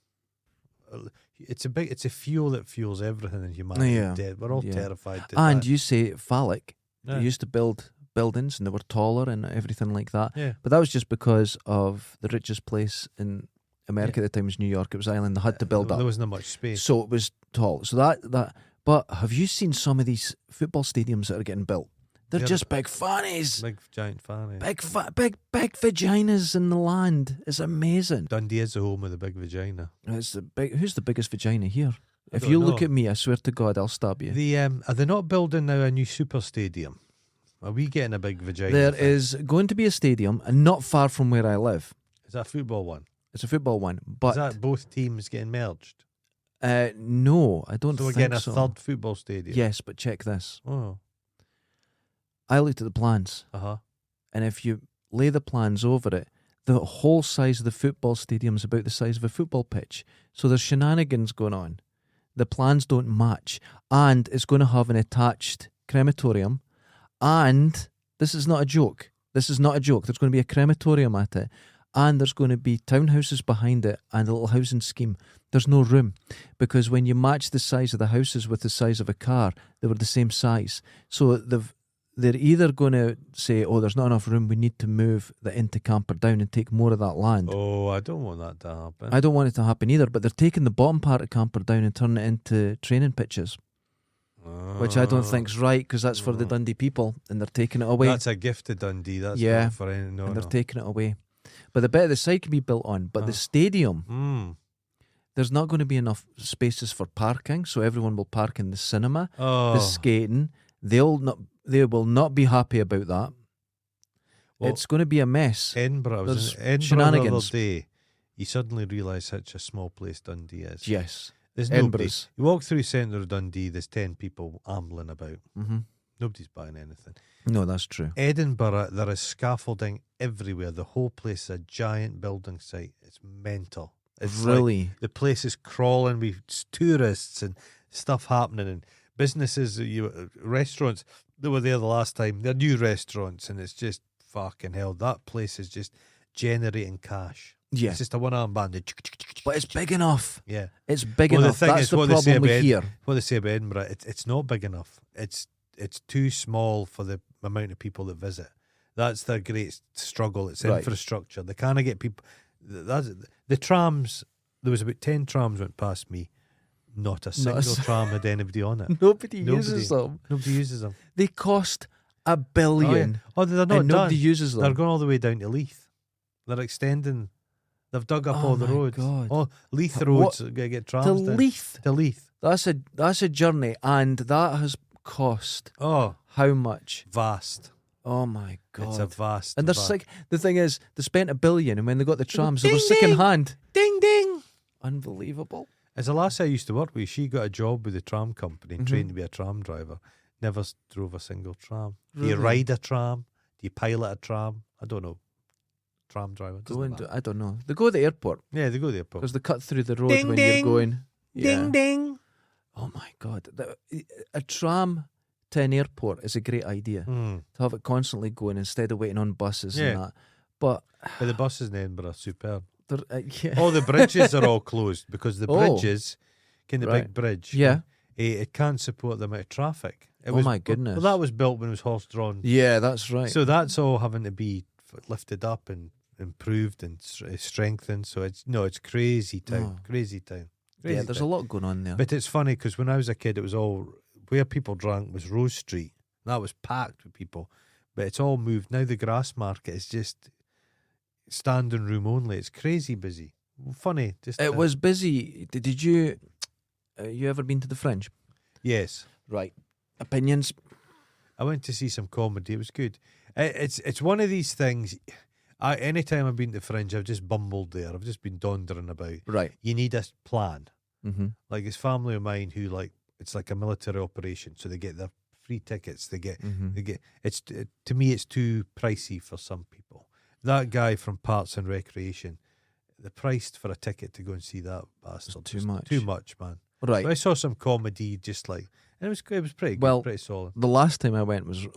It's a fuel that fuels everything in humanity. Death. We're all terrified to die. You say phallic. They used to build buildings and they were taller and everything like that. Yeah. But that was just because of the richest place in America at the time was New York. It was Ireland. They had to build up. There wasn't much space. So it was tall. So that. But have you seen some of these football stadiums that are getting built? They're just big fannies. Big giant fannies. Big vaginas in the land. It's amazing. Dundee is the home of the big vagina. Who's the biggest vagina here? If you look at me, I swear to God, I'll stab you. Are they not building now a new super stadium? Are we getting a big vagina? There is going to be a stadium, and not far from where I live. Is that a football one? It's a football one. But is that both teams getting merged? No, I don't think so. So we're getting a third football stadium? Yes, but check this. Oh. I looked at the plans. And if you lay the plans over it, the whole size of the football stadium is about the size of a football pitch. So there's shenanigans going on. The plans don't match. And it's going to have an attached crematorium. And this is not a joke. There's going to be a crematorium at it. And there's going to be townhouses behind it and a little housing scheme. There's no room. Because when you match the size of the houses with the size of a car, they were the same size. So they're either going to say, oh, there's not enough room, we need to move the into Camperdown and take more of that land. Oh, I don't want that to happen. I don't want it to happen either, but they're taking the bottom part of Camperdown and turning it into training pitches. Which I don't think's right, because that's for the Dundee people, and they're taking it away. That's a gift to Dundee. That's not for any. No, and they're taking it away. But the bit of the side can be built on. But the stadium, there's not going to be enough spaces for parking, so everyone will park in the cinema, the skating. They will not be happy about that. Well, it's going to be a mess. Edinburgh. I was in Edinburgh the other day. You suddenly realise such a small place Dundee is. Yes. There's nobody. You walk through the centre of Dundee, there's 10 people ambling about. Nobody's buying anything. No, that's true. Edinburgh, there is scaffolding everywhere. The whole place is a giant building site. It's mental. It's really? Like the place is crawling with tourists and stuff happening, and businesses, restaurants that were there the last time, they're new restaurants, and it's just fucking hell. That place is just generating cash. Yeah. It's just a one-arm band. But it's big enough. Yeah. It's big enough. That's the problem we hear. What they say about Edinburgh, it's not big enough. It's too small for the amount of people that visit. That's their great struggle. It's infrastructure. They can't get people. The trams, there was about 10 trams went past me. Not a single tram had anybody on it. Nobody uses them. Nobody uses them. They cost $1 billion. Oh, they're not and done. Nobody uses them. They're going all the way down to Leith. They're extending. They've dug up all the roads. God. Oh, Leith roads get trams to down. Leith. To Leith. That's a journey, and that has cost how much? Vast. Oh my God. It's a vast. And they're like, the thing is, they spent $1 billion, and when they got the trams, they were second hand. Ding ding. Unbelievable. As a lassie I used to work with, she got a job with the tram company and trained to be a tram driver. Never drove a single tram. Really? Do you ride a tram? Do you pilot a tram? I don't know. Tram driver. I don't know. They go to the airport. Yeah, they go to the airport. Because they cut through the road ding, when ding. you're going. Ding ding. Oh my God. A tram to an airport is a great idea. To have it constantly going instead of waiting on buses and that. But the buses in Edinburgh are superb. Yeah. All the bridges are all closed because the bridges, kind of big bridge, it can't support the amount of traffic. My goodness. Well, that was built when it was horse-drawn. Yeah, that's right. So that's all having to be lifted up and improved and strengthened. So it's crazy town. Crazy town. Crazy there's town. a lot going on there. But it's funny because when I was a kid, it was all where people drank was Rose Street. That was packed with people. But it's all moved. Now the grass market is just standing room only. It's crazy busy. Funny. It was busy. Did you ever been to the Fringe? Yes. Right. Opinions? I went to see some comedy. It was good. It's one of these things. Anytime I've been to Fringe, I've just bumbled there. I've just been dondering about. Right. You need a plan. Mm-hmm. Like this family of mine who it's like a military operation, so they get their free tickets. They get it's to me it's too pricey for some people. That guy from Parks and Recreation, the price for a ticket to go and see that bastard too much. Too much, man. Right. So I saw some comedy, and it was pretty good, well, pretty solid. The last time I went was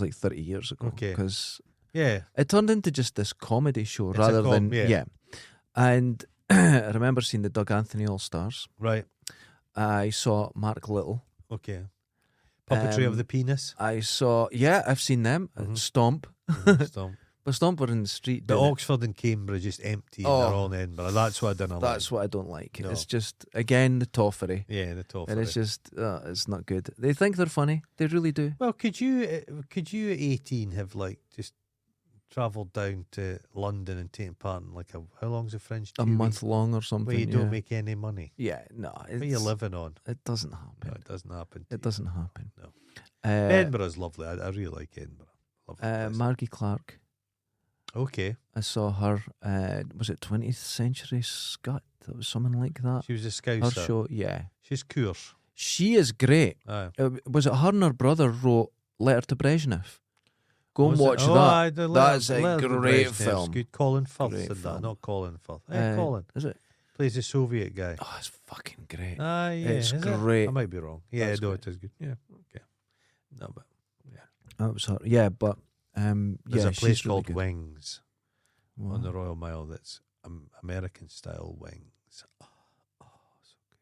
like 30 years ago. Okay. Because it turned into just this comedy show rather than And I remember seeing the Doug Anthony All Stars. Right. I saw Mark Little. Okay. Puppetry of the Penis. I saw. Yeah, I've seen them. Stomp. Stomp. But Stomp were in the street. But Oxford and Cambridge just empty and they're all in Edinburgh. That's what I don't like. That's what I don't like. No. It's just, again, the toffery. Yeah, the toffery. And it's just, it's not good. They think they're funny. They really do. Well, could you at 18 have just travelled down to London and taken part in how long's the Fringe? A month long or something. Where you don't make any money. Yeah, no. What are you living on? It doesn't happen. No, it doesn't happen. It doesn't happen. No. Edinburgh's lovely. I really like Edinburgh. Margie Clark. Okay. I saw her, was it 20th Century Scut? That was something like that. She was a Scouser. Her show, yeah. She's course. She is great. Was it her and her brother wrote Letter to Brezhnev? Go and watch that. That's a great film. Good. Colin Firth said that, not Colin Firth. Colin. Is it? Plays the Soviet guy. Oh, it's fucking great. Yeah. It's great. I might be wrong. Yeah, it is good. Yeah. Okay. No, but that was her. Yeah, but there's a place called really Wings on the Royal Mile that's American style wings. Oh, so good.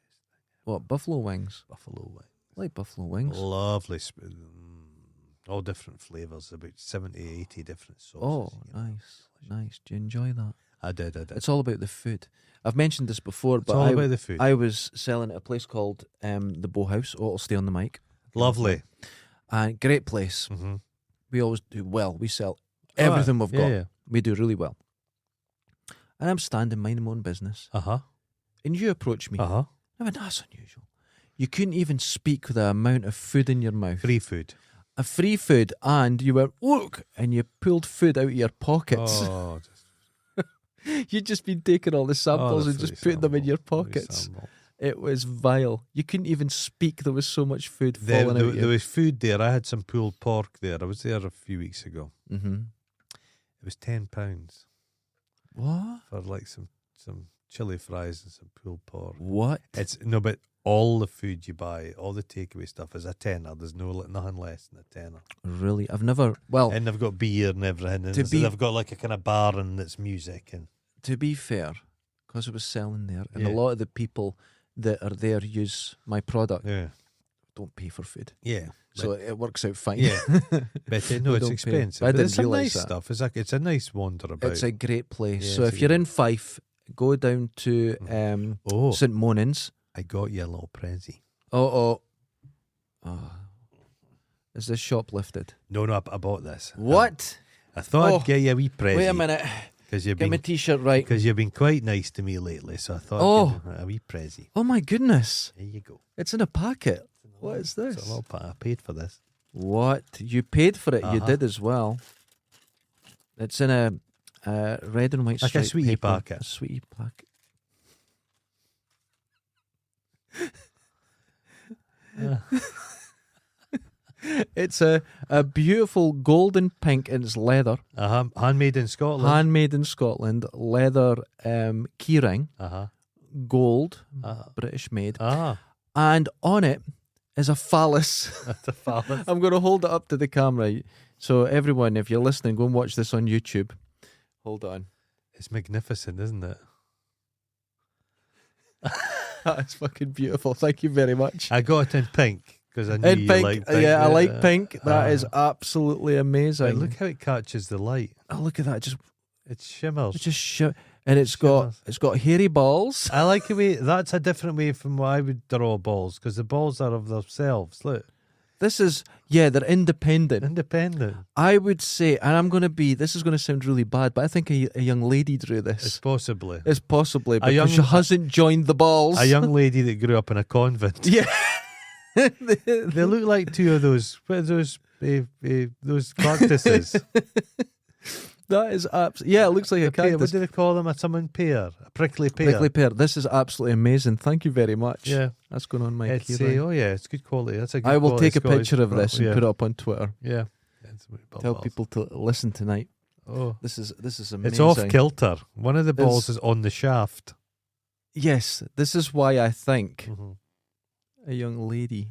That's the best thing. What, buffalo wings? Buffalo wings. I like buffalo wings. Lovely. All different flavours, about 70, 80 different sauces. Oh, nice. Do you enjoy that? I did. It's all about the food. I've mentioned this before, but all about the food. I was selling at a place called the Bow House. Oh, I'll stay on the mic. Lovely. Great place. Mm-hmm. We always do well. We sell everything we've got. Yeah. We do really well. And I'm standing minding my own business. And you approach me. I went, that's unusual. You couldn't even speak with the amount of food in your mouth. Free food. A free food, and you went, look, and you pulled food out of your pockets. Oh, You'd just been taking all the samples and just putting them in your pockets. It was vile. You couldn't even speak. There was so much food falling out. There was food there. I had some pulled pork there. I was there a few weeks ago. Mm-hmm. It was £10. What? For some chili fries and some pulled pork. What? But all the food you buy, all the takeaway stuff is a tenner. There's nothing less than a tenner. Really? I've never. Well, and they've got beer and everything. And they've got a kind of bar and it's music. And to be fair, because it was selling there, and a lot of the people that are there use my product. Yeah. Don't pay for food. Yeah. So it works out fine. Yeah. But it's expensive. But it's a nice stuff. It's a nice wander about. It's a great place. Yeah, so if you're in Fife, go down to St Monans. I got you a little prezi. Oh. Is this shoplifted? No, I bought this. What? I thought I'd get you a wee prezi. Wait a minute. Get my t-shirt right. Because you've been quite nice to me lately, so I thought I'd give you a wee prezi. Oh my goodness. There you go. It's in a packet. What is this? It's a little I paid for this. What? You paid for it? You did as well. It's in a red and white like a sweetie paper. packet. A sweetie packet. It's a beautiful golden pink and it's leather. Handmade in Scotland. Handmade in Scotland. Leather keyring. Gold. British made. And on it is a phallus. That's a phallus. I'm going to hold it up to the camera. So everyone, if you're listening, go and watch this on YouTube. Hold on. It's magnificent, isn't it? That's fucking beautiful. Thank you very much. I got it in pink because I knew In you pink, liked pink. yeah, I like pink. That is absolutely amazing. But look how it catches the light. Oh, look at that! It shimmers. It just and it's got hairy balls. I like the way that's a different way from what I would draw balls because the balls are of themselves. Look, they're independent. Independent. I would say, and this is going to sound really bad, but I think a young lady drew this. It's possibly because she hasn't joined the balls. A young lady that grew up in a convent. Yeah. They look like two of those. What are those cactuses? That is yeah, it looks like a cactus. What do they call them? A pear? A prickly pear? Prickly pear. This is absolutely amazing. Thank you very much. Yeah. That's going on my keyring. It's good quality. That's a good I will quality take a picture of this and put it up on Twitter. Yeah. Tell people to listen tonight. Oh. This is amazing. It's off kilter. One of the balls is on the shaft. Yes. This is why I think a young lady.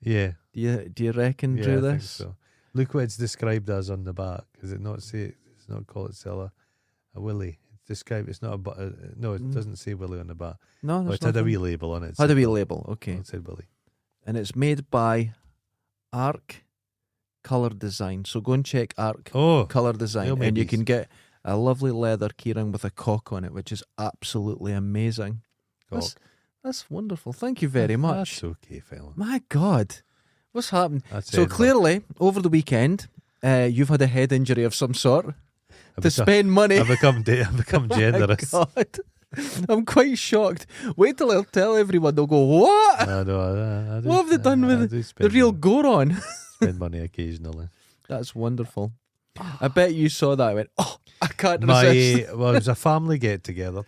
Yeah. Do you reckon drew this? I think so. Look what it's described as on the back. Does it not say? It's not called itself a willy. It's described. It's not a no. It doesn't say willy on the back. No, it had a wee label on it. Had a wee label. Okay. It said willy. And it's made by Arc Colour Design. So go and check Arc Colour Design, and you can get a lovely leather keyring with a cock on it, which is absolutely amazing. That's wonderful. Thank you very much. That's okay, fella. My God, what's happened? So clearly, over the weekend, you've had a head injury of some sort. Spend money. I've become generous. Oh my God. I'm quite shocked. Wait till I tell everyone. They'll go, what? I know. What have they done with the real Goron? Spend money occasionally. That's wonderful. I bet you saw that. I went, I can't resist. It was a family get together.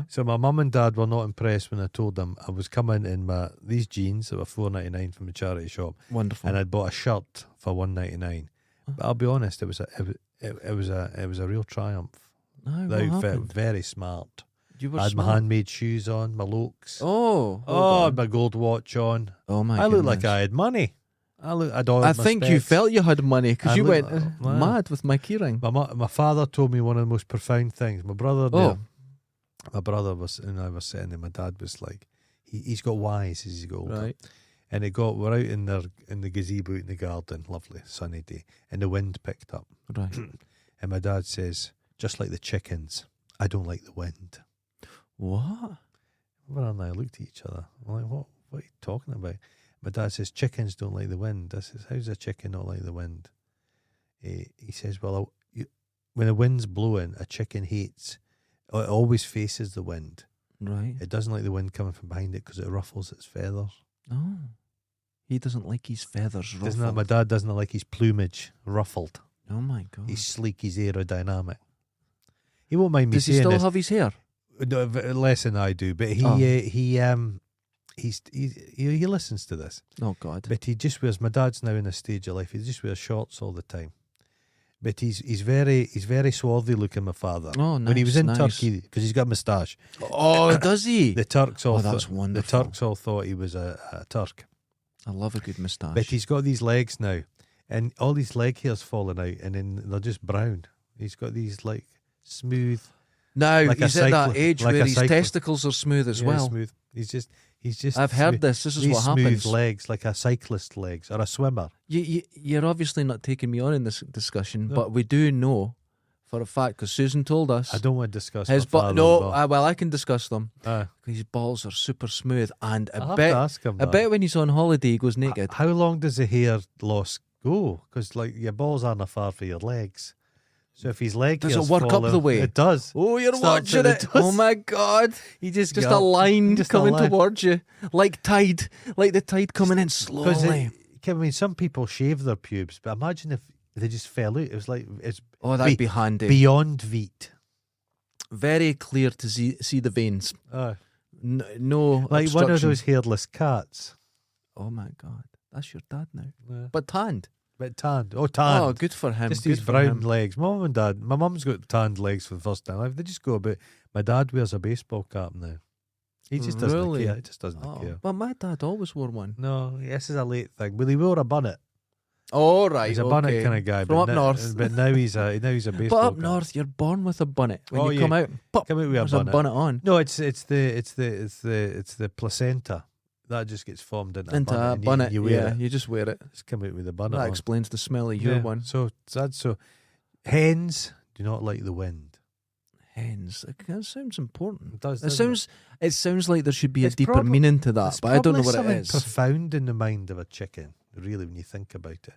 So my mum and dad were not impressed when I told them I was coming in these jeans that were $4.99 from the charity shop. Wonderful. And I'd bought a shirt for $1.99. But I'll be honest, it was a real triumph. The outfit very smart. I had my handmade shoes on, my Lokes. I had my gold watch on. Oh my! I looked like I had money. I think you felt you had money because you went mad with my keyring. My father told me one of the most profound things. My brother was, and I was sitting there. My dad was like, he's got wise as he got older. Right. And we're out in the gazebo in the garden, lovely sunny day, and the wind picked up. Right. And my dad says, just like the chickens, I don't like the wind. What? Well, and I looked at each other. I'm like, what are you talking about? My dad says, chickens don't like the wind. I says, how's a chicken not like the wind? He says, well, when the wind's blowing, a chicken hates, it always faces the wind. Right. It doesn't like the wind coming from behind it because it ruffles its feathers. Oh. He doesn't like his feathers ruffled. My dad doesn't like his plumage ruffled. Oh my God. He's sleek, he's aerodynamic. He won't mind me saying this. Does he still have his hair? No, less than I do, but he listens to this. Oh God! But he just wears. My dad's now in a stage of life. He just wears shorts all the time. But he's very swarthy looking. My father. Oh, nice. When he was in Turkey, because he's got a moustache. Oh, does he? The Turks all. That's wonderful. The Turks all thought he was a Turk. I love a good moustache. But he's got these legs now, and all these leg hairs falling out, and then they're just brown. He's got these like smooth. Now he's at that age where his testicles are smooth as well. Smooth. He's just. I've heard this. This is what happens. Smooth legs, like a cyclist's legs or a swimmer. You're obviously not taking me on in this discussion, but we do know for a fact because Susan told us. I don't want to discuss his I can discuss them. His balls are super smooth, and I bet when he's on holiday he goes naked. How long does the hair loss go? Because like your balls aren't far for your legs. So if his leg does it work up the way? It does. Oh, you're watching it. Oh my God! He just a line coming towards you, like the tide coming in slowly. I mean, some people shave their pubes, but imagine if they just fell out. It was like that'd be handy. Beyond Veet. Very clear to see the veins. No, like obstruction. One of those hairless cats. Oh my God, that's your dad now, but tanned. But tanned. Oh, tanned. Oh, good for him. Just these brown legs. My mum and dad. My mum's got tanned legs for the first time. They just go about. My dad wears a baseball cap now. He just doesn't care. He just doesn't care. But my dad always wore one. No, this is a late thing. Well, he wore a bonnet. Oh, right. He's a bonnet kind of guy. From but up north. But now he's a baseball But up guy. north, you're born with a bonnet. When you come out, pop, come out with there's a bonnet. on. No, it's the placenta that just gets formed into a bonnet. You wear it. You just wear it. Just come out with a bonnet. That explains the smell of your one. So that's so. Hens do not like the wind. Hens. That sounds important. It does. It sounds like there should be a deeper meaning to that, but I don't know what it is. It's profound in the mind of a chicken, really, when you think about it.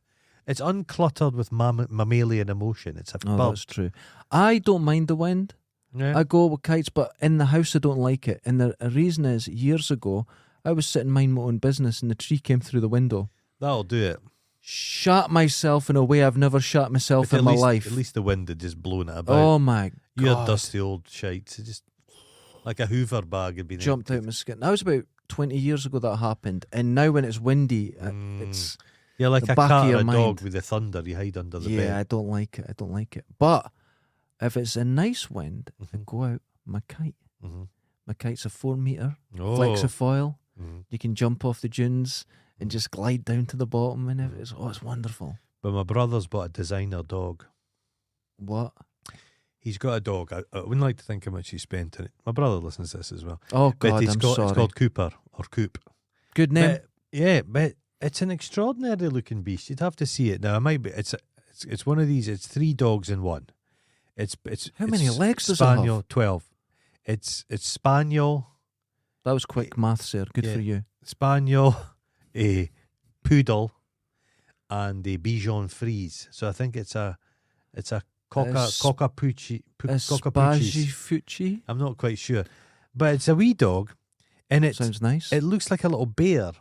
It's uncluttered with mammalian emotion. It's a bird. That's true. I don't mind the wind. Yeah. I go with kites, but in the house I don't like it. And the reason is, years ago, I was sitting minding my own business and the tree came through the window. That'll do it. Shot myself in a way I've never shot myself in my life. At least the wind had just blown it about. Oh my God. You're dusty old shite. It's just like a Hoover bag had been jumped out my skin. That was about 20 years ago that happened. And now when it's windy, it's... You're like the a back cat of or your a mind. dog with the thunder. You hide under the bed. Yeah, I don't like it. But if it's a nice wind, I go out my kite. Mm-hmm. My kite's a 4 metre, flex of foil. Mm-hmm. You can jump off the dunes and just glide down to the bottom, and it's wonderful. But my brother's bought a designer dog. What? He's got a dog. I wouldn't like to think how much he spent on it. My brother listens to this as well. Oh God, but I'm sorry. It's called Cooper or Coop. Good name. But it's an extraordinary looking beast. You'd have to see it now. It might be. It's one of these. It's 3 dogs in one. It's how many legs does Spaniel, it have? 12. It's Spaniel. That was quick maths there. Good for you. Spaniel, a poodle, and a Bichon Frise. So I think it's a Cockapoochie. Cockapoochie. I'm not quite sure, but it's a wee dog, and it sounds nice. It looks like a little bear,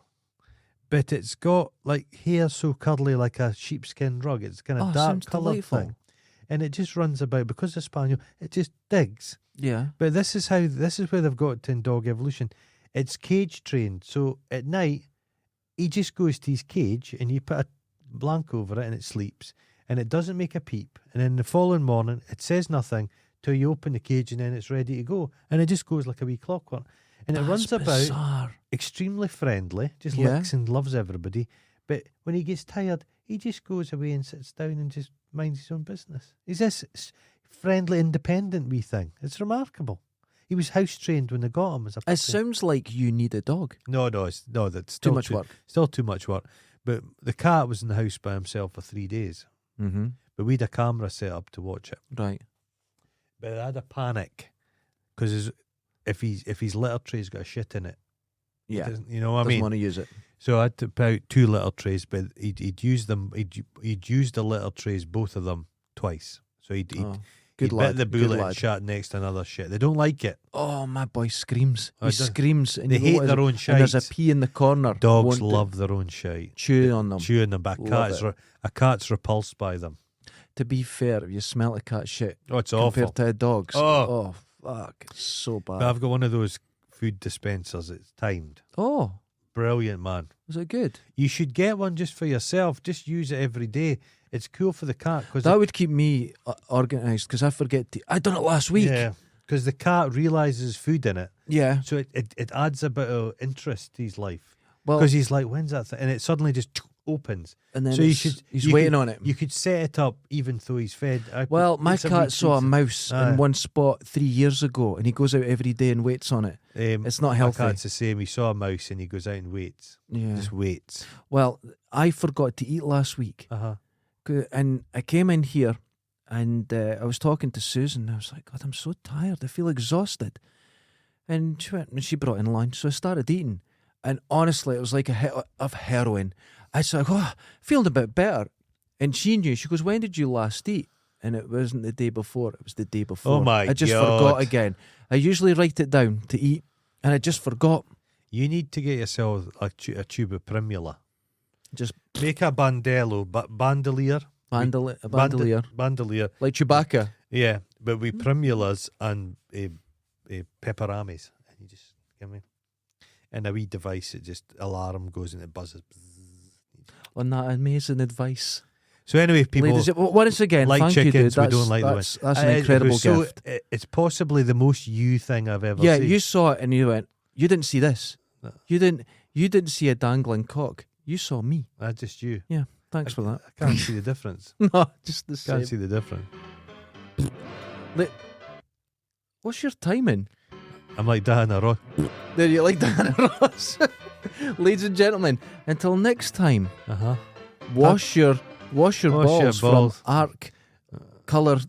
but it's got like hair so curly like a sheepskin rug. It's kind of dark coloured thing, and it just runs about because the Spaniel. It just digs. Yeah. But this is where they've got to in dog evolution. It's cage trained, so at night he just goes to his cage and you put a blanket over it and it sleeps and it doesn't make a peep. And then the following morning it says nothing till you open the cage and then it's ready to go. And it just goes like a wee clockwork. And it runs about extremely friendly, just licks and loves everybody. But when he gets tired, he just goes away and sits down and just minds his own business. He's this friendly, independent wee thing. It's remarkable. He was house trained when they got him as a puppy. It sounds like you need a dog. No, that's still too much work. Still too much work. But the cat was in the house by himself for 3 days. Mm-hmm. But we had a camera set up to watch it. Right. But I had a panic because if his litter tray's got a shit in it, you know what I mean? Doesn't want to use it. So I had to put out 2 litter trays, but he'd used them. He'd used the litter trays, both of them, twice. So he'd bit the bullet and shot next to another shit. They don't like it. Oh, my boy screams. He screams. And they hate their own shite. And there's a pee in the corner. Dogs love their own shite. Chewing on them. But a cat's repulsed by them. To be fair, if you smell a cat shit, it's compared awful. to a dog's, oh, fuck, it's so bad. But I've got one of those food dispensers. It's timed. Oh. Brilliant, man. Was it good? You should get one just for yourself. Just use it every day. It's cool for the cat. That would keep me organised because I forget to... I done it last week. Yeah, because the cat realises food in it. Yeah. So it adds a bit of interest to his life. Well, because he's like, when's that thing? And it suddenly just opens. And then so he's waiting on it. You could set it up even though he's fed. My cat saw a mouse in one spot 3 years ago and he goes out every day and waits on it. It's not healthy. My cat's the same. He saw a mouse and he goes out and waits. Yeah. Just waits. Well, I forgot to eat last week. Uh-huh. And I came in here and I was talking to Susan and I was like, God, I'm so tired. I feel exhausted. And she went and she brought in lunch. So I started eating. And honestly, it was like a hit of heroin. I was like, feeling a bit better. And she knew. She goes, when did you last eat? And it wasn't the day before. It was the day before. Oh, my God. I just forgot again. I usually write it down to eat. And I just forgot. You need to get yourself a tube of Primula. Just make a bandolier. Bandolier. Bandolier. Like Chewbacca. Yeah, but with Primulas and Pepperamis. And you just, give me. And a wee device, it just alarm goes and it buzzes. On that amazing advice. So anyway, people, ladies, once again, like thank chickens, you, dude. we don't like that's an incredible gift. It's possibly the most you thing I've ever seen. Yeah, you saw it and you went, you didn't see this. No. You didn't see a dangling cock. You saw me. Just you. Yeah. Thanks for that. I can't see the difference. No, just the same. Can't see the difference. What's your timing? I'm like Diana Ross. There you like Diana Ross. Ladies and gentlemen, until next time, wash your balls from Arc Colour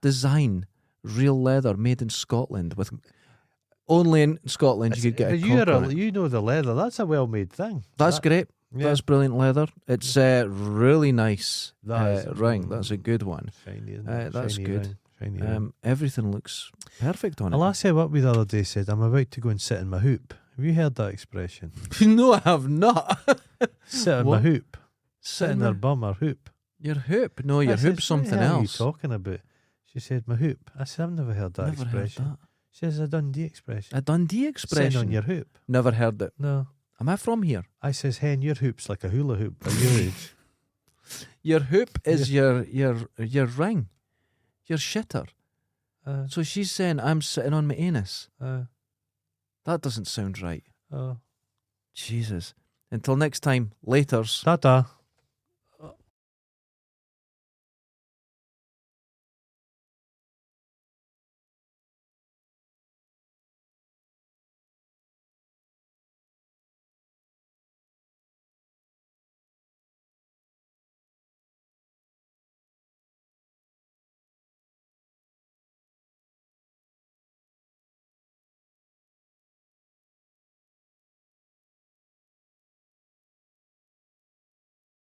Design, real leather made in Scotland. With only in Scotland you could get a cock on it. You know the leather. That's a well-made thing. That's great. Yeah. That's brilliant leather. It's really nice ring. That's a good one. Shiny, isn't it? That's Shiny good. Ring. Shiny ring. Everything looks perfect on A it. lassie I worked with the other day said, I'm about to go and sit in my hoop. Have you heard that expression? No, I have not. Sit in my hoop. Sit in her bum or hoop. Your hoop? No, your hoop's something else. What are you talking about? She said, my hoop. I said, I've never heard that expression. Heard that. She says, a Dundee expression. A Dundee expression? Sitting on your hoop. Never heard it. No. Am I from here? I says, hen, your hoop's like a hula hoop at your age. Your hoop is your ring. Your shitter. So she's saying I'm sitting on my anus. That doesn't sound right. Oh. Jesus. Until next time, laters. Ta-ta.